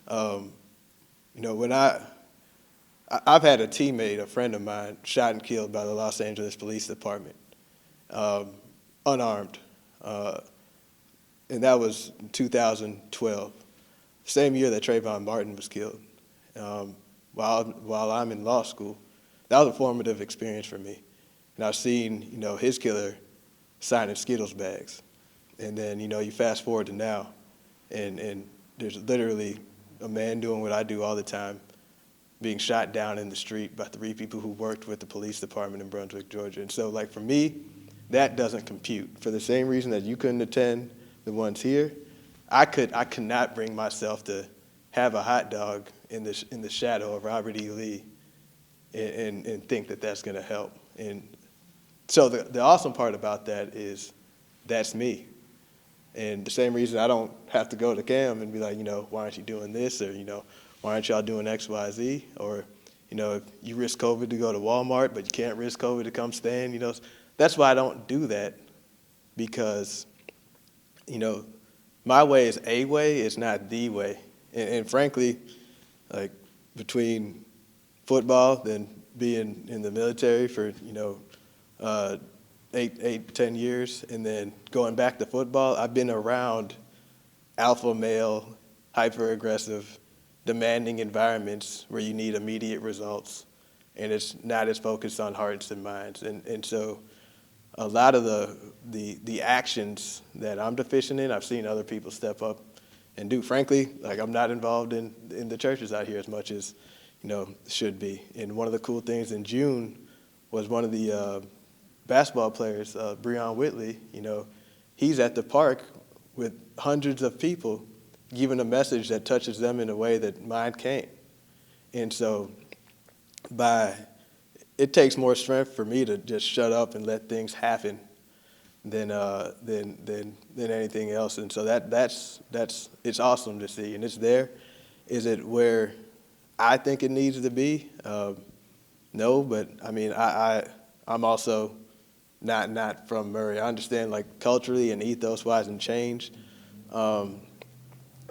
You know, when I've had a teammate, a friend of mine, shot and killed by the Los Angeles Police Department, unarmed, and that was 2012, same year that Trayvon Martin was killed. While I'm in law school, that was a formative experience for me, and I've seen, you know, his killer signing Skittles bags, and then, you know, you fast forward to now, and there's literally a man doing what I do all the time, being shot down in the street by 3 people who worked with the police department in Brunswick, Georgia. And so, like, for me, that doesn't compute. For the same reason that you couldn't attend the ones here, I could not bring myself to have a hot dog in the shadow of Robert E. Lee and think that that's going to help. And so the awesome part about that is that's me. And the same reason I don't have to go to Cam and be like, you know, why aren't you doing this? Or, you know, why aren't y'all doing X, Y, Z? Or, you know, if you risk COVID to go to Walmart, but you can't risk COVID to come stand, you know. That's why I don't do that, because, you know, my way is a way, it's not the way. And frankly, like, between football, then being in the military for, you know, 10 years, and then going back to football, I've been around alpha male, hyper-aggressive, demanding environments where you need immediate results, and it's not as focused on hearts and minds. And so a lot of the actions that I'm deficient in, I've seen other people step up and do. Frankly, like, I'm not involved in the churches out here as much as, you know, should be. And one of the cool things in June was one of the basketball players, Breon Whitley, you know, he's at the park with hundreds of people giving a message that touches them in a way that mine can't. And so it takes more strength for me to just shut up and let things happen than anything else. And so that's it's awesome to see, and it's there. Is it where I think it needs to be? No, but I mean, I'm also not from Murray. I understand, like, culturally and ethos-wise and change,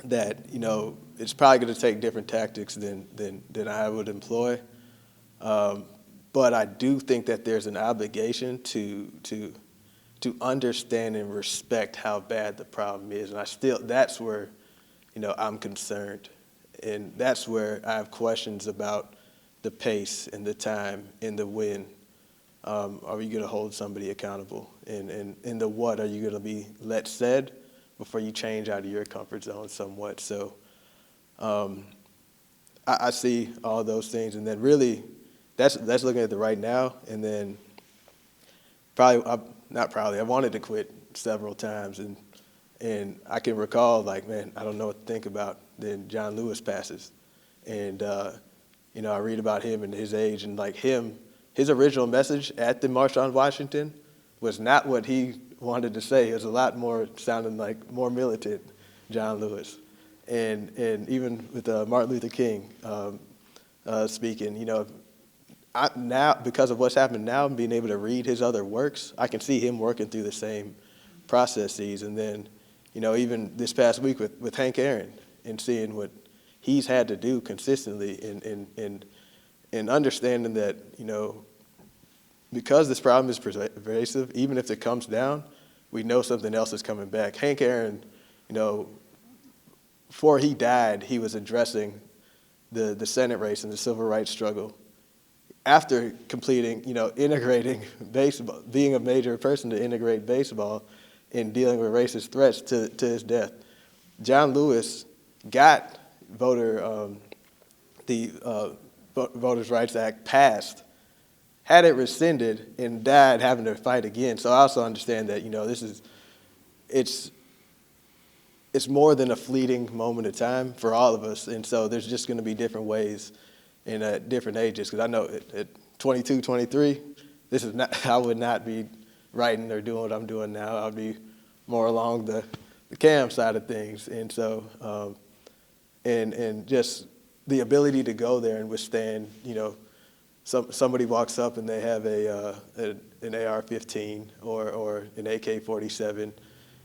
that, you know, it's probably going to take different tactics than I would employ. But I do think that there's an obligation to understand and respect how bad the problem is. And that's where, you know, I'm concerned. And that's where I have questions about the pace and the time and the when. Are you going to hold somebody accountable? And the what are you going to be let said before you change out of your comfort zone somewhat? So I see all those things. And then really, that's looking at the right now. And then I wanted to quit several times. And I can recall, like, man, I don't know what to think about. Then John Lewis passes. And, you know, I read about him and his age, and, like, his original message at the March on Washington was not what he wanted to say. It was a lot more sounding like more militant John Lewis. And even with Martin Luther King speaking, you know, now, because of what's happened now, being able to read his other works, I can see him working through the same processes. And then, you know, even this past week with Hank Aaron, and seeing what he's had to do consistently, and understanding that, you know, because this problem is pervasive, even if it comes down, we know something else is coming back. Hank Aaron, you know, before he died, he was addressing the Senate race and the civil rights struggle. After completing, you know, integrating baseball, being a major person to integrate baseball in dealing with racist threats to his death, John Lewis got the Voters' Rights Act passed, had it rescinded, and died having to fight again. So I also understand that, you know, it's more than a fleeting moment of time for all of us. And so there's just going to be different ways and at different ages. Because I know at 22, 23, I would not be writing or doing what I'm doing now. I'll be more along the Cam side of things. And so, and just the ability to go there and withstand, somebody walks up and they have an AR-15 or an AK-47,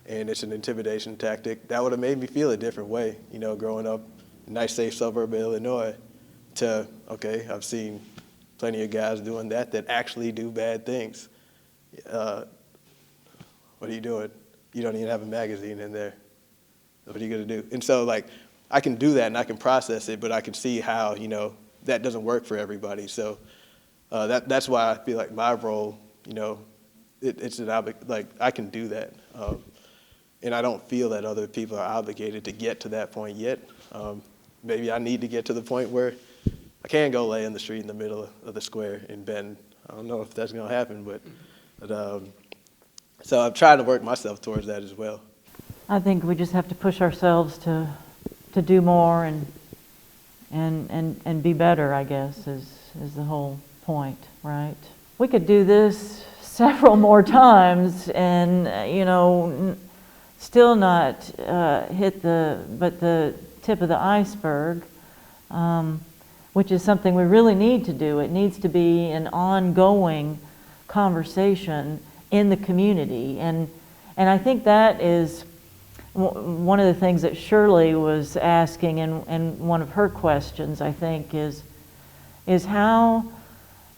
and it's an intimidation tactic. That would have made me feel a different way, growing up in a nice, safe suburb of Illinois, to, okay, I've seen plenty of guys doing that actually do bad things. What are you doing? You don't even have a magazine in there. What are you going to do? And so, I can do that and I can process it, but I can see how, that doesn't work for everybody. So that's why I feel like my role, it's I can do that. And I don't feel that other people are obligated to get to that point yet. Maybe I need to get to the point where I can go lay in the street in the middle of the square in Bend. I don't know if that's going to happen, but so I'm trying to work myself towards that as well. I think we just have to push ourselves to do more and be better, I guess, is the whole point, right? We could do this several more times and, still not hit the tip of the iceberg, which is something we really need to do. It needs to be an ongoing conversation in the community. And I think that is one of the things that Shirley was asking, and one of her questions, I think, is how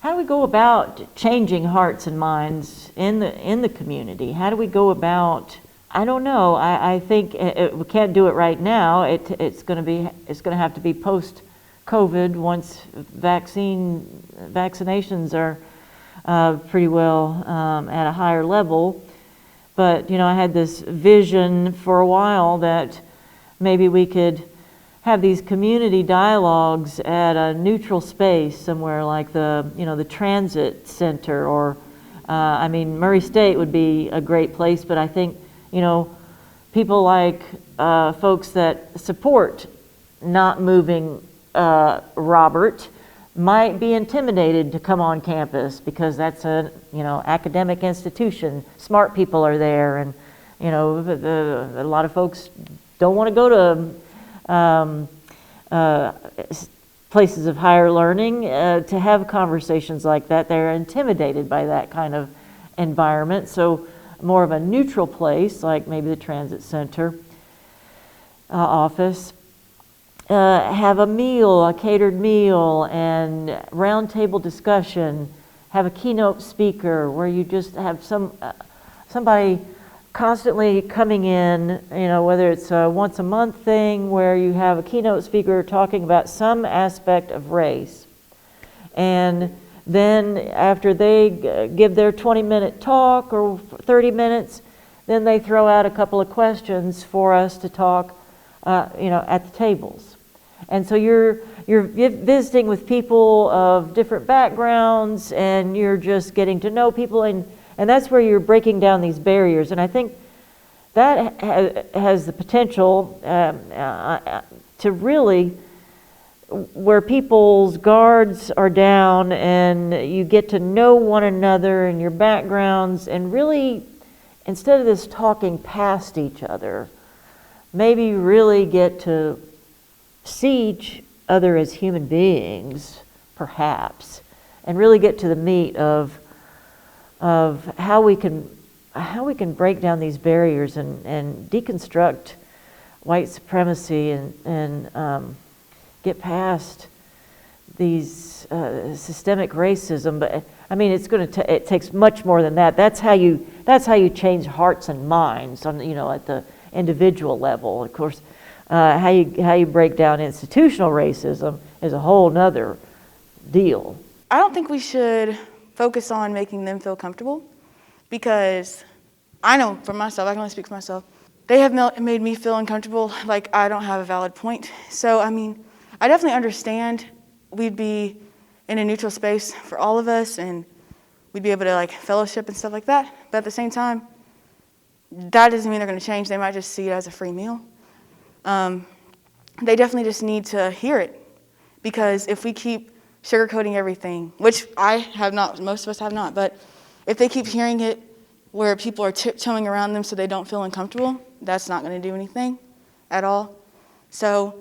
do we go about changing hearts and minds in the community? How do we go about, I don't know, I think we can't do it right now. It's going to have to be post-COVID once vaccinations are pretty well at a higher level. But, I had this vision for a while that maybe we could have these community dialogues at a neutral space somewhere like the transit center, or, Murray State would be a great place, but I think, people like folks that support not moving Robert might be intimidated to come on campus because that's a academic institution. Smart people are there, and a lot of folks don't want to go to places of higher learning to have conversations like that. They're intimidated by that kind of environment. So more of a neutral place, like maybe the transit center office. Have a meal, a catered meal, and roundtable discussion. Have a keynote speaker where you just have somebody constantly coming in, whether it's a once a month thing where you have a keynote speaker talking about some aspect of race. And then after they give their 20-minute talk or 30 minutes, then they throw out a couple of questions for us to talk, at the tables. And so you're visiting with people of different backgrounds, and you're just getting to know people, and that's where you're breaking down these barriers. And I think that has the potential to really, where people's guards are down and you get to know one another and your backgrounds, and really, instead of this talking past each other, maybe really get to see each other as human beings, perhaps, and really get to the meat of how we can break down these barriers and deconstruct white supremacy and get past these systemic racism. But it takes much more than that. That's how you change hearts and minds on at the individual level. Of course, how you break down institutional racism is a whole nother deal. I don't think we should focus on making them feel comfortable, because I know for myself, I can only speak for myself, they have made me feel uncomfortable, like I don't have a valid point. So, I definitely understand we'd be in a neutral space for all of us, and we'd be able to fellowship and stuff like that. But at the same time, that doesn't mean they're going to change. They might just see it as a free meal. They definitely just need to hear it, because if we keep sugarcoating everything, which I have not, most of us have not, but if they keep hearing it where people are tiptoeing around them so they don't feel uncomfortable, that's not going to do anything at all. So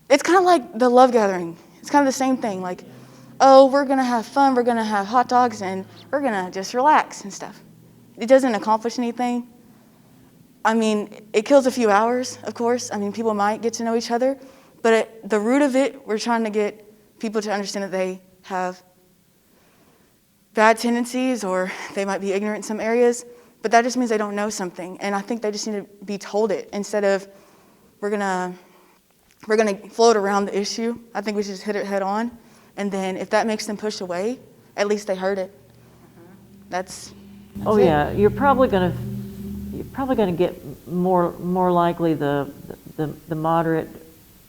it's kind of like the love gathering. It's kind of the same thing. Like, oh, we're going to have fun. We're going to have hot dogs, and we're going to just relax and stuff. It doesn't accomplish anything. I mean, it kills a few hours, of course. I mean, people might get to know each other. But at the root of it, we're trying to get people to understand that they have bad tendencies or they might be ignorant in some areas. But that just means they don't know something. And I think they just need to be told it instead of we're gonna float around the issue. I think we should just hit it head on. And then if that makes them push away, at least they heard it. That's Oh it. yeah, you're probably gonna get more likely the moderate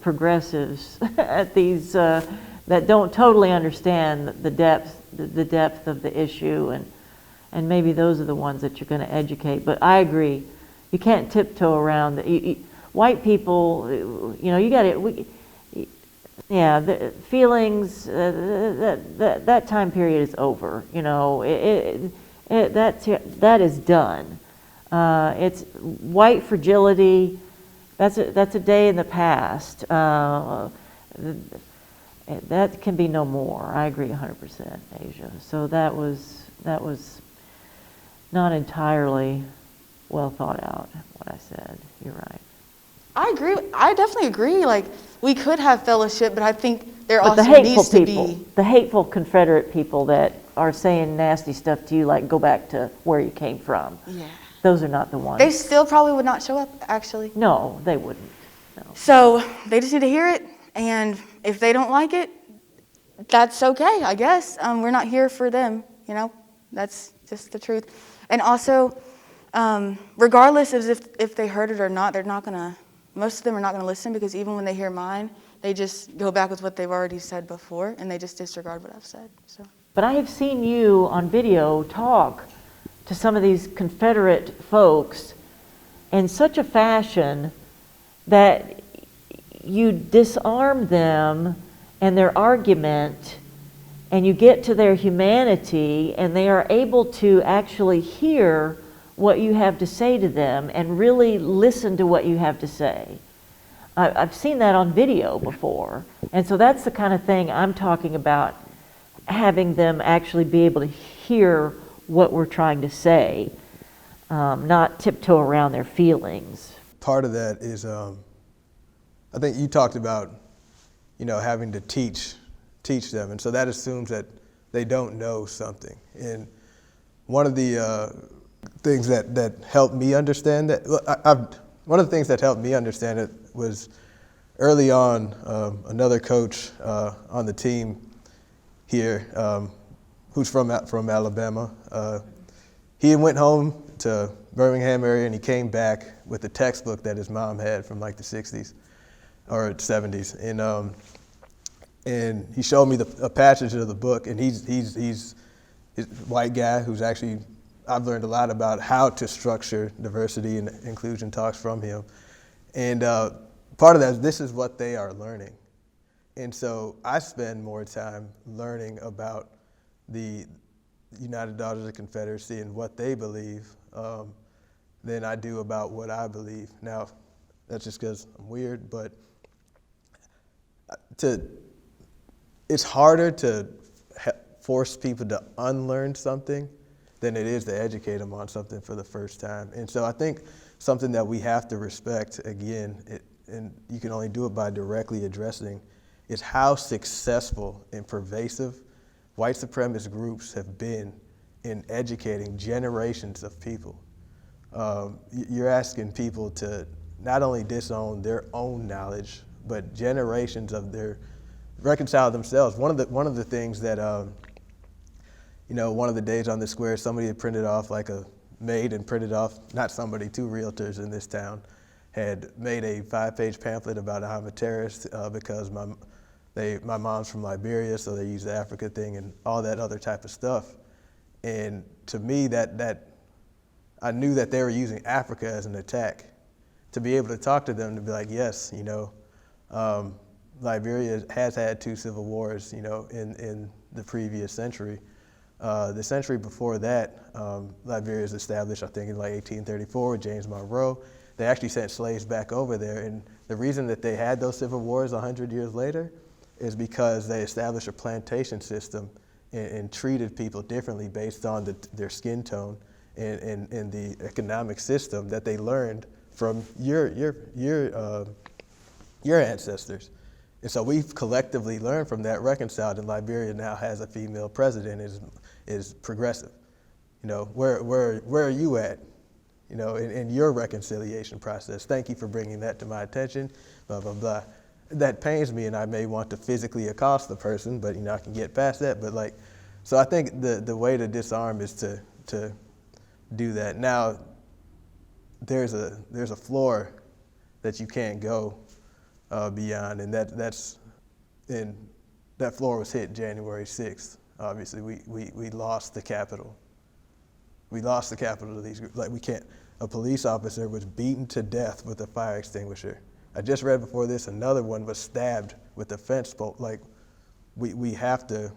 progressives at these that don't totally understand the depth of the issue, and maybe those are the ones that you're going to educate. But I agree, you can't tiptoe around white people. You know, you got it. Yeah, the feelings. That time period is over. You know, that is done. It's white fragility. That's a day in the past. That can be no more. I agree 100%, Asia. So that was not entirely well thought out, what I said. You're right. I agree. I definitely agree. Like, we could have fellowship, but I think there But also the hateful needs to people, be. the hateful Confederate people that are saying nasty stuff to you, like go back to where you came from. Yeah. Those are not the ones. They still probably would not show up, actually. No, they wouldn't. No. So they just need to hear it, and if they don't like it, that's okay, I guess. We're not here for them, you know? That's just the truth. And also, regardless of if they heard it or not, most of them are not going to listen, because even when they hear mine, they just go back with what they've already said before, and they just disregard what I've said. So. But I have seen you on video talk to some of these Confederate folks in such a fashion that you disarm them and their argument, and you get to their humanity, and they are able to actually hear what you have to say to them and really listen to what you have to say. I've seen that on video before, and so that's the kind of thing I'm talking about, having them actually be able to hear what we're trying to say, not tiptoe around their feelings. Part of that is, I think you talked about, having to teach them, and so that assumes that they don't know something. And one of the things that helped me understand that, one of the things that helped me understand it was early on, another coach on the team here, who's from Alabama, he went home to Birmingham area, and he came back with a textbook that his mom had from like the 60s or 70s, and he showed me a passage of the book, and he's a white guy who's actually, I've learned a lot about how to structure diversity and inclusion talks from him. And part of that is this is what they are learning. And so I spend more time learning about the United Daughters of the Confederacy and what they believe than I do about what I believe. Now, that's just because I'm weird, but it's harder to force people to unlearn something than it is to educate them on something for the first time. And so I think something that we have to respect, again, and you can only do it by directly addressing, is how successful and pervasive white supremacist groups have been in educating generations of people. You're asking people to not only disown their own knowledge, but generations of reconcile themselves. One of the things that, one of the days on the square, somebody had printed off not somebody, two realtors in this town had made a 5-page pamphlet about how I'm a terrorist because my mom's from Liberia, so they use the Africa thing and all that other type of stuff. And to me, that I knew that they were using Africa as an attack. To be able to talk to them, to be like, yes, Liberia has had 2 civil wars, in the previous century. The century before that, Liberia was established, I think, in like 1834 with James Monroe. they actually sent slaves back over there. And the reason that they had those civil wars 100 years later is because they established a plantation system and treated people differently based on their skin tone and the economic system that they learned from your ancestors. And so we've collectively learned from that, reconciled, and Liberia now has a female president, is progressive. You know, where are you at, you know, in your reconciliation process? Thank you for bringing that to my attention, blah, blah, blah. That pains me, and I may want to physically accost the person, but, you know, I can get past that. But, like, so I think the way to disarm is to do that. Now, there's a floor that you can't go beyond, and that floor was hit January 6th. Obviously, we lost the capital. We lost the capital to these groups. Like, we can't. A police officer was beaten to death with a fire extinguisher. I just read before this, another one was stabbed with a fence post. Like, we have to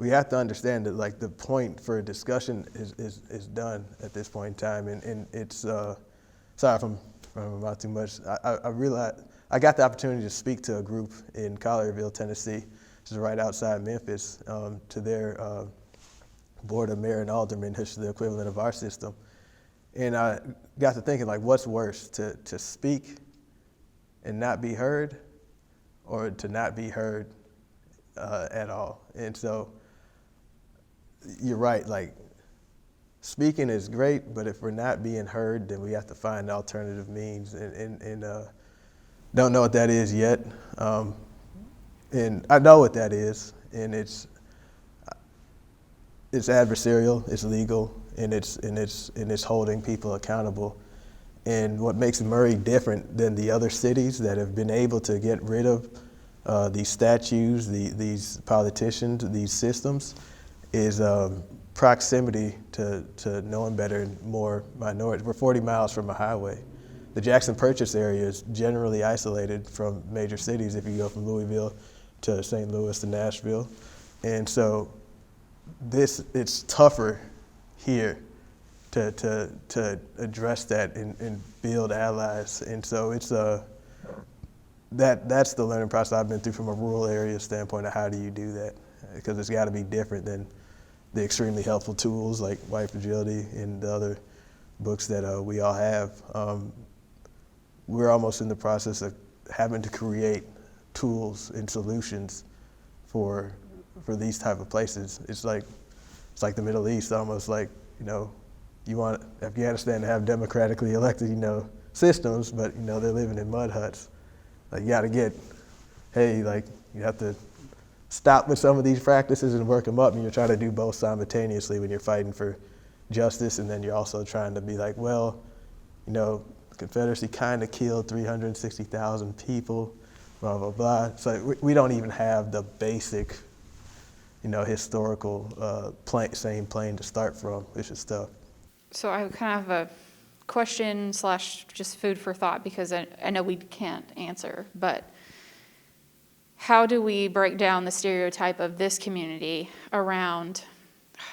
understand that, like, the point for a discussion is done at this point in time, and it's sorry if I'm about too much. I realized I got the opportunity to speak to a group in Collierville, Tennessee, which is right outside Memphis, to their board of mayor and aldermen, which is the equivalent of our system. And I got to thinking, like, what's worse, to speak and not be heard, or to not be heard at all? And so you're right, like, speaking is great, but if we're not being heard, then we have to find alternative means, and don't know what that is yet. And I know what that is, and it's adversarial, it's legal, and it's holding people accountable. And what makes Murray different than the other cities that have been able to get rid of these statues, these politicians, these systems, is proximity to knowing better and more minorities. We're 40 miles from a highway. The Jackson Purchase area is generally isolated from major cities if you go from Louisville to St. Louis to Nashville. And so it's tougher here to address that and build allies. And so it's that's the learning process I've been through from a rural area standpoint of how do you do that, because it's got to be different than the extremely helpful tools like White Fragility and the other books that we all have. We're almost in the process of having to create tools and solutions for these type of places. It's like the Middle East, almost like, you know, you want Afghanistan to have democratically elected, you know, systems, but, you know, they're living in mud huts. Like, you got to you have to stop with some of these practices and work them up, and you're trying to do both simultaneously when you're fighting for justice, and then you're also trying to be like, well, you know, the Confederacy kind of killed 360,000 people, blah, blah, blah. So we don't even have the basic, you know, historical same plane to start from, which is tough. So I kind of have a question / just food for thought, because I know we can't answer, but how do we break down the stereotype of this community around,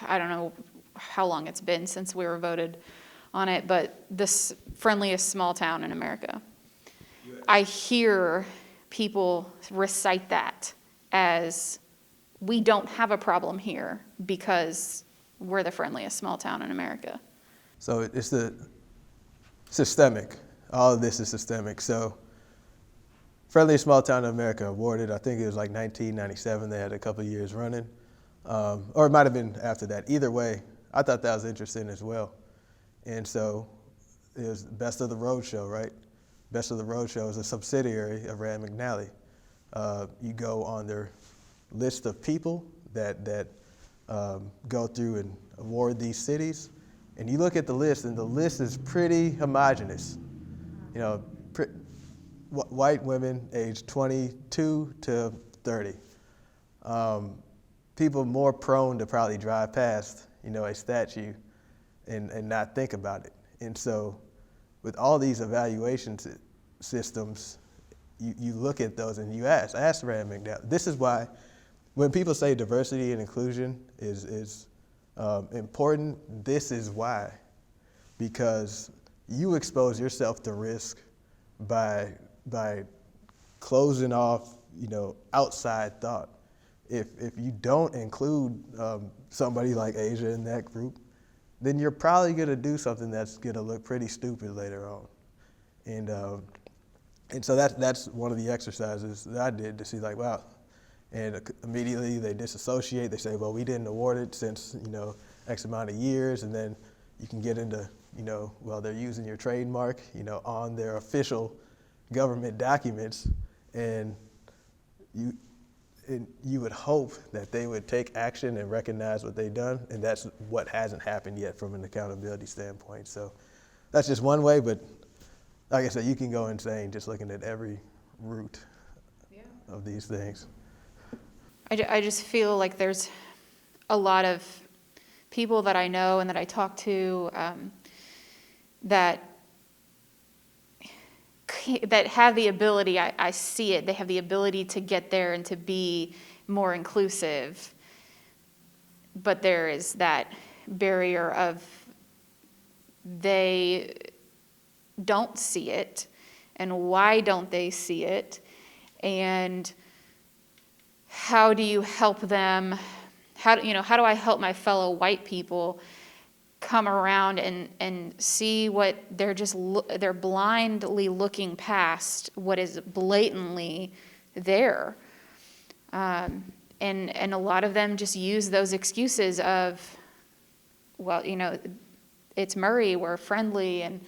I don't know how long it's been since we were voted on it, but this friendliest small town in America? I hear people recite that as, we don't have a problem here because we're the friendliest small town in America. So it's systemic. All of this is systemic. So friendliest small town in America awarded, I think it was like 1997, they had a couple of years running. Or it might have been after that. Either way, I thought that was interesting as well. And so it was Best of the Road Show, right? Best of the Road Show is a subsidiary of Rand McNally. You go on their list of people that go through and award these cities, and you look at the list, and the list is pretty homogenous. You know, white women aged 22 to 30. People more prone to probably drive past, you know, a statue and not think about it. And so with all these evaluation systems, you look at those and you ask Rand McNally. This is why when people say diversity and inclusion is important, this is why. Because you expose yourself to risk by closing off, outside thought. If you don't include somebody like Asia in that group, then you're probably going to do something that's going to look pretty stupid later on. And so that's one of the exercises that I did to see, like, wow. And immediately they disassociate. They say, well, we didn't award it since, X amount of years. And then you can get into, well, they're using your trademark, on their official government documents. And you would hope that they would take action and recognize what they've done. And that's what hasn't happened yet from an accountability standpoint. So that's just one way, but like I said, you can go insane just looking at every root of these things. I just feel like there's a lot of people that I know and that I talk to that have the ability, I see it, they have the ability to get there and to be more inclusive. But there is that barrier of they don't see it, and why don't they see it, and how do you help them, how do I help my fellow white people come around and see what they're blindly looking past what is blatantly there. And a lot of them just use those excuses of, well, it's Murray, we're friendly, and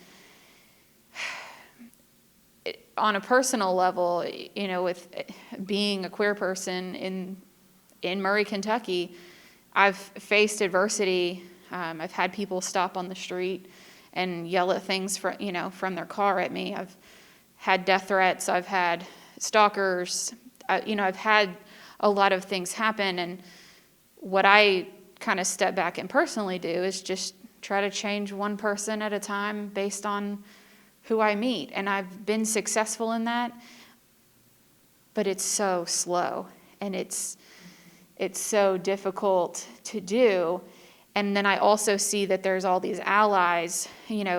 on a personal level, with being a queer person in Murray, Kentucky, I've faced adversity. I've had people stop on the street and yell at things from their car at me. I've had death threats. I've had stalkers. I've had a lot of things happen. And what I kind of step back and personally do is just try to change one person at a time based on who I meet. And I've been successful in that, but it's so slow and it's so difficult to do. And then I also see that there's all these allies,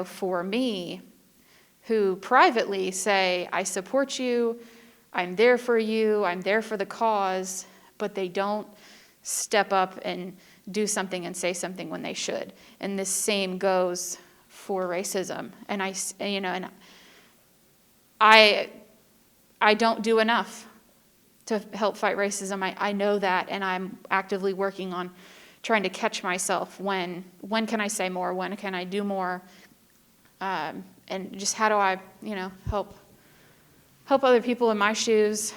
for me who privately say, I support you, I'm there for you, I'm there for the cause, but they don't step up and do something and say something when they should. And this same goes for racism. And I don't do enough to help fight racism. I know that, and I'm actively working on trying to catch myself when can I say more, when can I do more, and just how do I, help other people in my shoes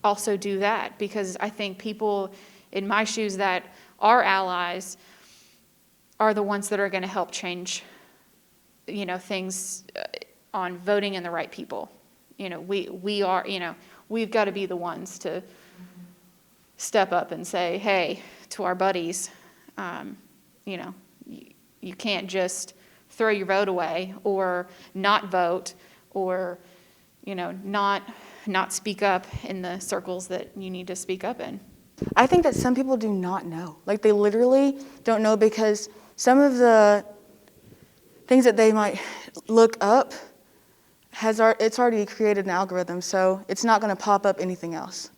also do that, because I think people in my shoes that are allies are the ones that are going to help change, things on voting in the right people. We are, we've got to be the ones to step up and say, hey, to our buddies, you can't just throw your vote away or not vote or, not speak up in the circles that you need to speak up in. I think that some people do not know. Like, they literally don't know, because some of the things that they might look up it's already created an algorithm, so it's not going to pop up anything else.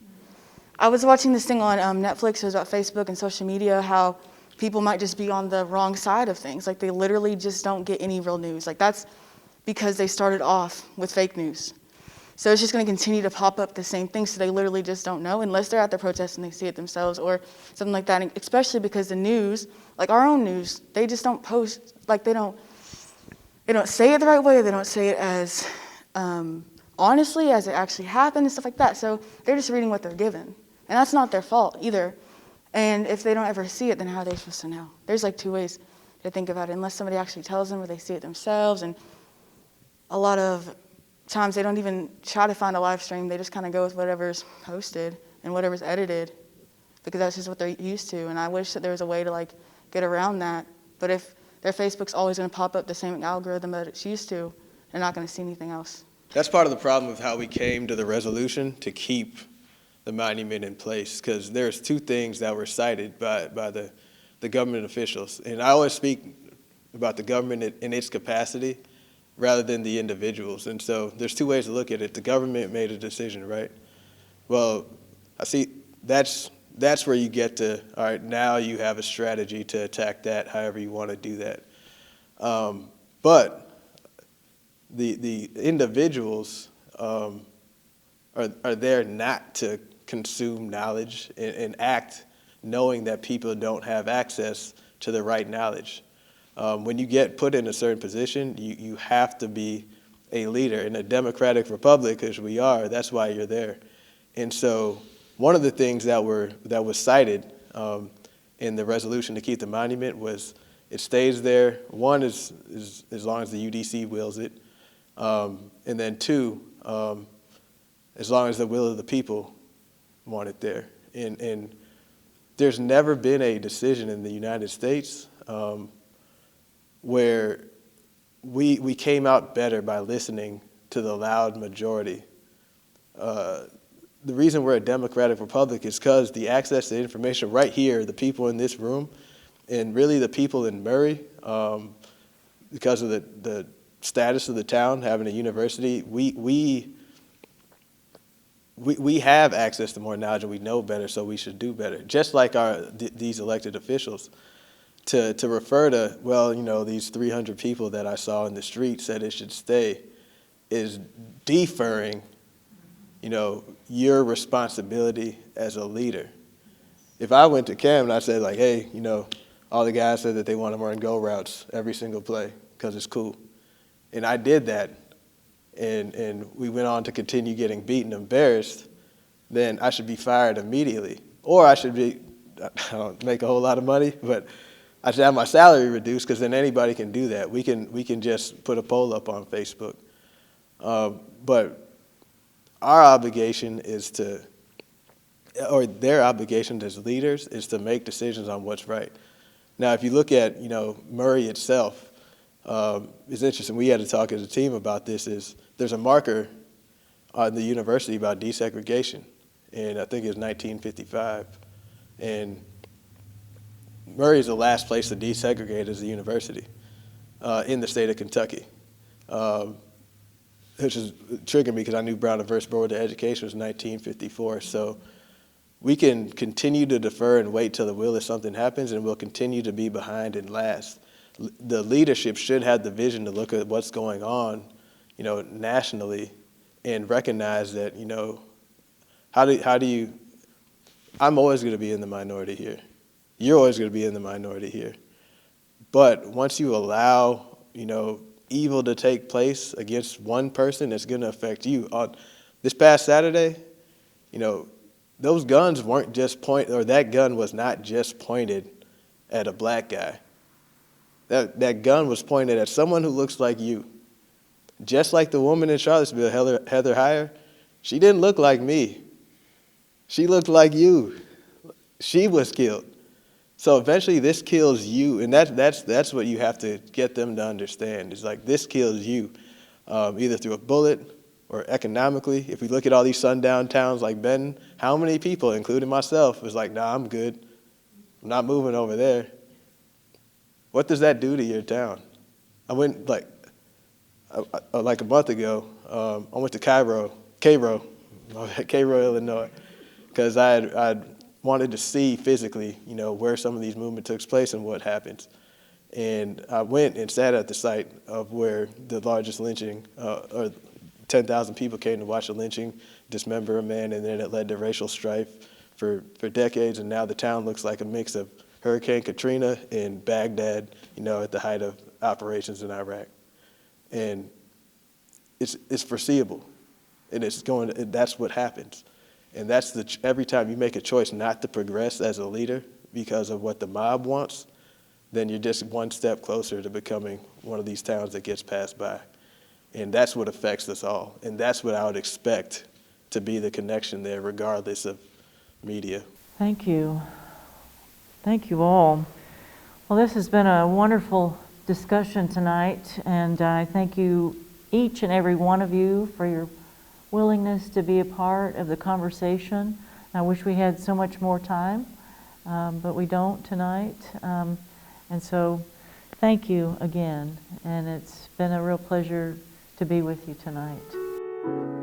I was watching this thing on Netflix. It was about Facebook and social media, how people might just be on the wrong side of things. Like, they literally just don't get any real news. Like, that's because they started off with fake news. So it's just going to continue to pop up the same thing, so they literally just don't know unless they're at the protest and they see it themselves or something like that. And especially because the news, like our own news, they just don't post, like they don't say it the right way. They don't say it as honestly as it actually happened and stuff like that. So they're just reading what they're given. And that's not their fault either. And if they don't ever see it, then how are they supposed to know? There's like two ways to think about it, unless somebody actually tells them or they see it themselves. And a lot of times they don't even try to find a live stream. They just kind of go with whatever's posted and whatever's edited, because that's just what they're used to. And I wish that there was a way to get around that. But if their Facebook's always going to pop up the same algorithm that it's used to, they're not going to see anything else. That's part of the problem of how we came to the resolution to keep the monument in place, because there's two things that were cited by the government officials. And I always speak about the government in its capacity rather than the individuals. And so there's two ways to look at it. The government made a decision, right? Well, I see that's where you get to, all right, now you have a strategy to attack that however you want to do that. But the individuals are there not to consume knowledge and act knowing that people don't have access to the right knowledge. When you get put in a certain position, you have to be a leader. In a democratic republic, as we are, that's why you're there. And so one of the things that was cited in the resolution to keep the monument was it stays there. One is as long as the UDC wills it. And then two, as long as the will of the people want it there. And there's never been a decision in the United States where we came out better by listening to the loud majority. The reason we're a democratic republic is because the access to information right here, the people in this room, and really the people in Murray, because of the status of the town, having a university, we have access to more knowledge and we know better, so we should do better. Just like these elected officials, to refer to, well, you know, these 300 people that I saw in the street said it should stay, is deferring, you know, your responsibility as a leader. If I went to Cam and I said like, hey, you know, all the guys said that they want to run go routes every single play because it's cool, and I did that, and we went on to continue getting beaten and embarrassed, then I should be fired immediately. Or I should be, I don't make a whole lot of money, but I should have my salary reduced, because then anybody can do that. We can just put a poll up on Facebook. But our obligation is to, or their obligation as leaders is to make decisions on what's right. Now, if you look at, you know, Murray itself, it's interesting. We had to talk as a team about this. There's a marker on the university about desegregation, and I think it was 1955. And Murray is the last place to desegregate as a university in the state of Kentucky, which is triggering me because I knew Brown v. Board of Education was 1954. So we can continue to defer and wait till the will if something happens, and we'll continue to be behind and last. The leadership should have the vision to look at what's going on, you know, nationally, and recognize that, you know, how do you, I'm always going to be in the minority here. You're always going to be in the minority here. But once you allow, you know, evil to take place against one person, it's going to affect you. On this past Saturday, you know, those guns weren't just that gun was not just pointed at a black guy. That gun was pointed at someone who looks like you. Just like the woman in Charlottesville, Heather Heyer, she didn't look like me. She looked like you. She was killed. So eventually this kills you, and that's what you have to get them to understand. It's like this kills you, either through a bullet or economically. If we look at all these sundown towns like Benton, how many people, including myself, was like, nah, I'm good. I'm not moving over there. What does that do to your town? I went like a month ago, I went to Cairo, Illinois, because I wanted to see physically, you know, where some of these movements took place and what happens. And I went and sat at the site of where the largest lynching, or 10,000 people came to watch a lynching, dismember a man, and then it led to racial strife for decades. And now the town looks like a mix of Hurricane Katrina and Baghdad, you know, at the height of operations in Iraq. And it's foreseeable, and that's what happens. And that's every time you make a choice not to progress as a leader because of what the mob wants, then you're just one step closer to becoming one of these towns that gets passed by. And that's what affects us all. And that's what I would expect to be the connection there, regardless of media. Thank you. Thank you all. Well, this has been a wonderful discussion tonight, and I thank you, each and every one of you, for your willingness to be a part of the conversation. I wish we had so much more time, but we don't tonight. And so thank you again, and it's been a real pleasure to be with you tonight.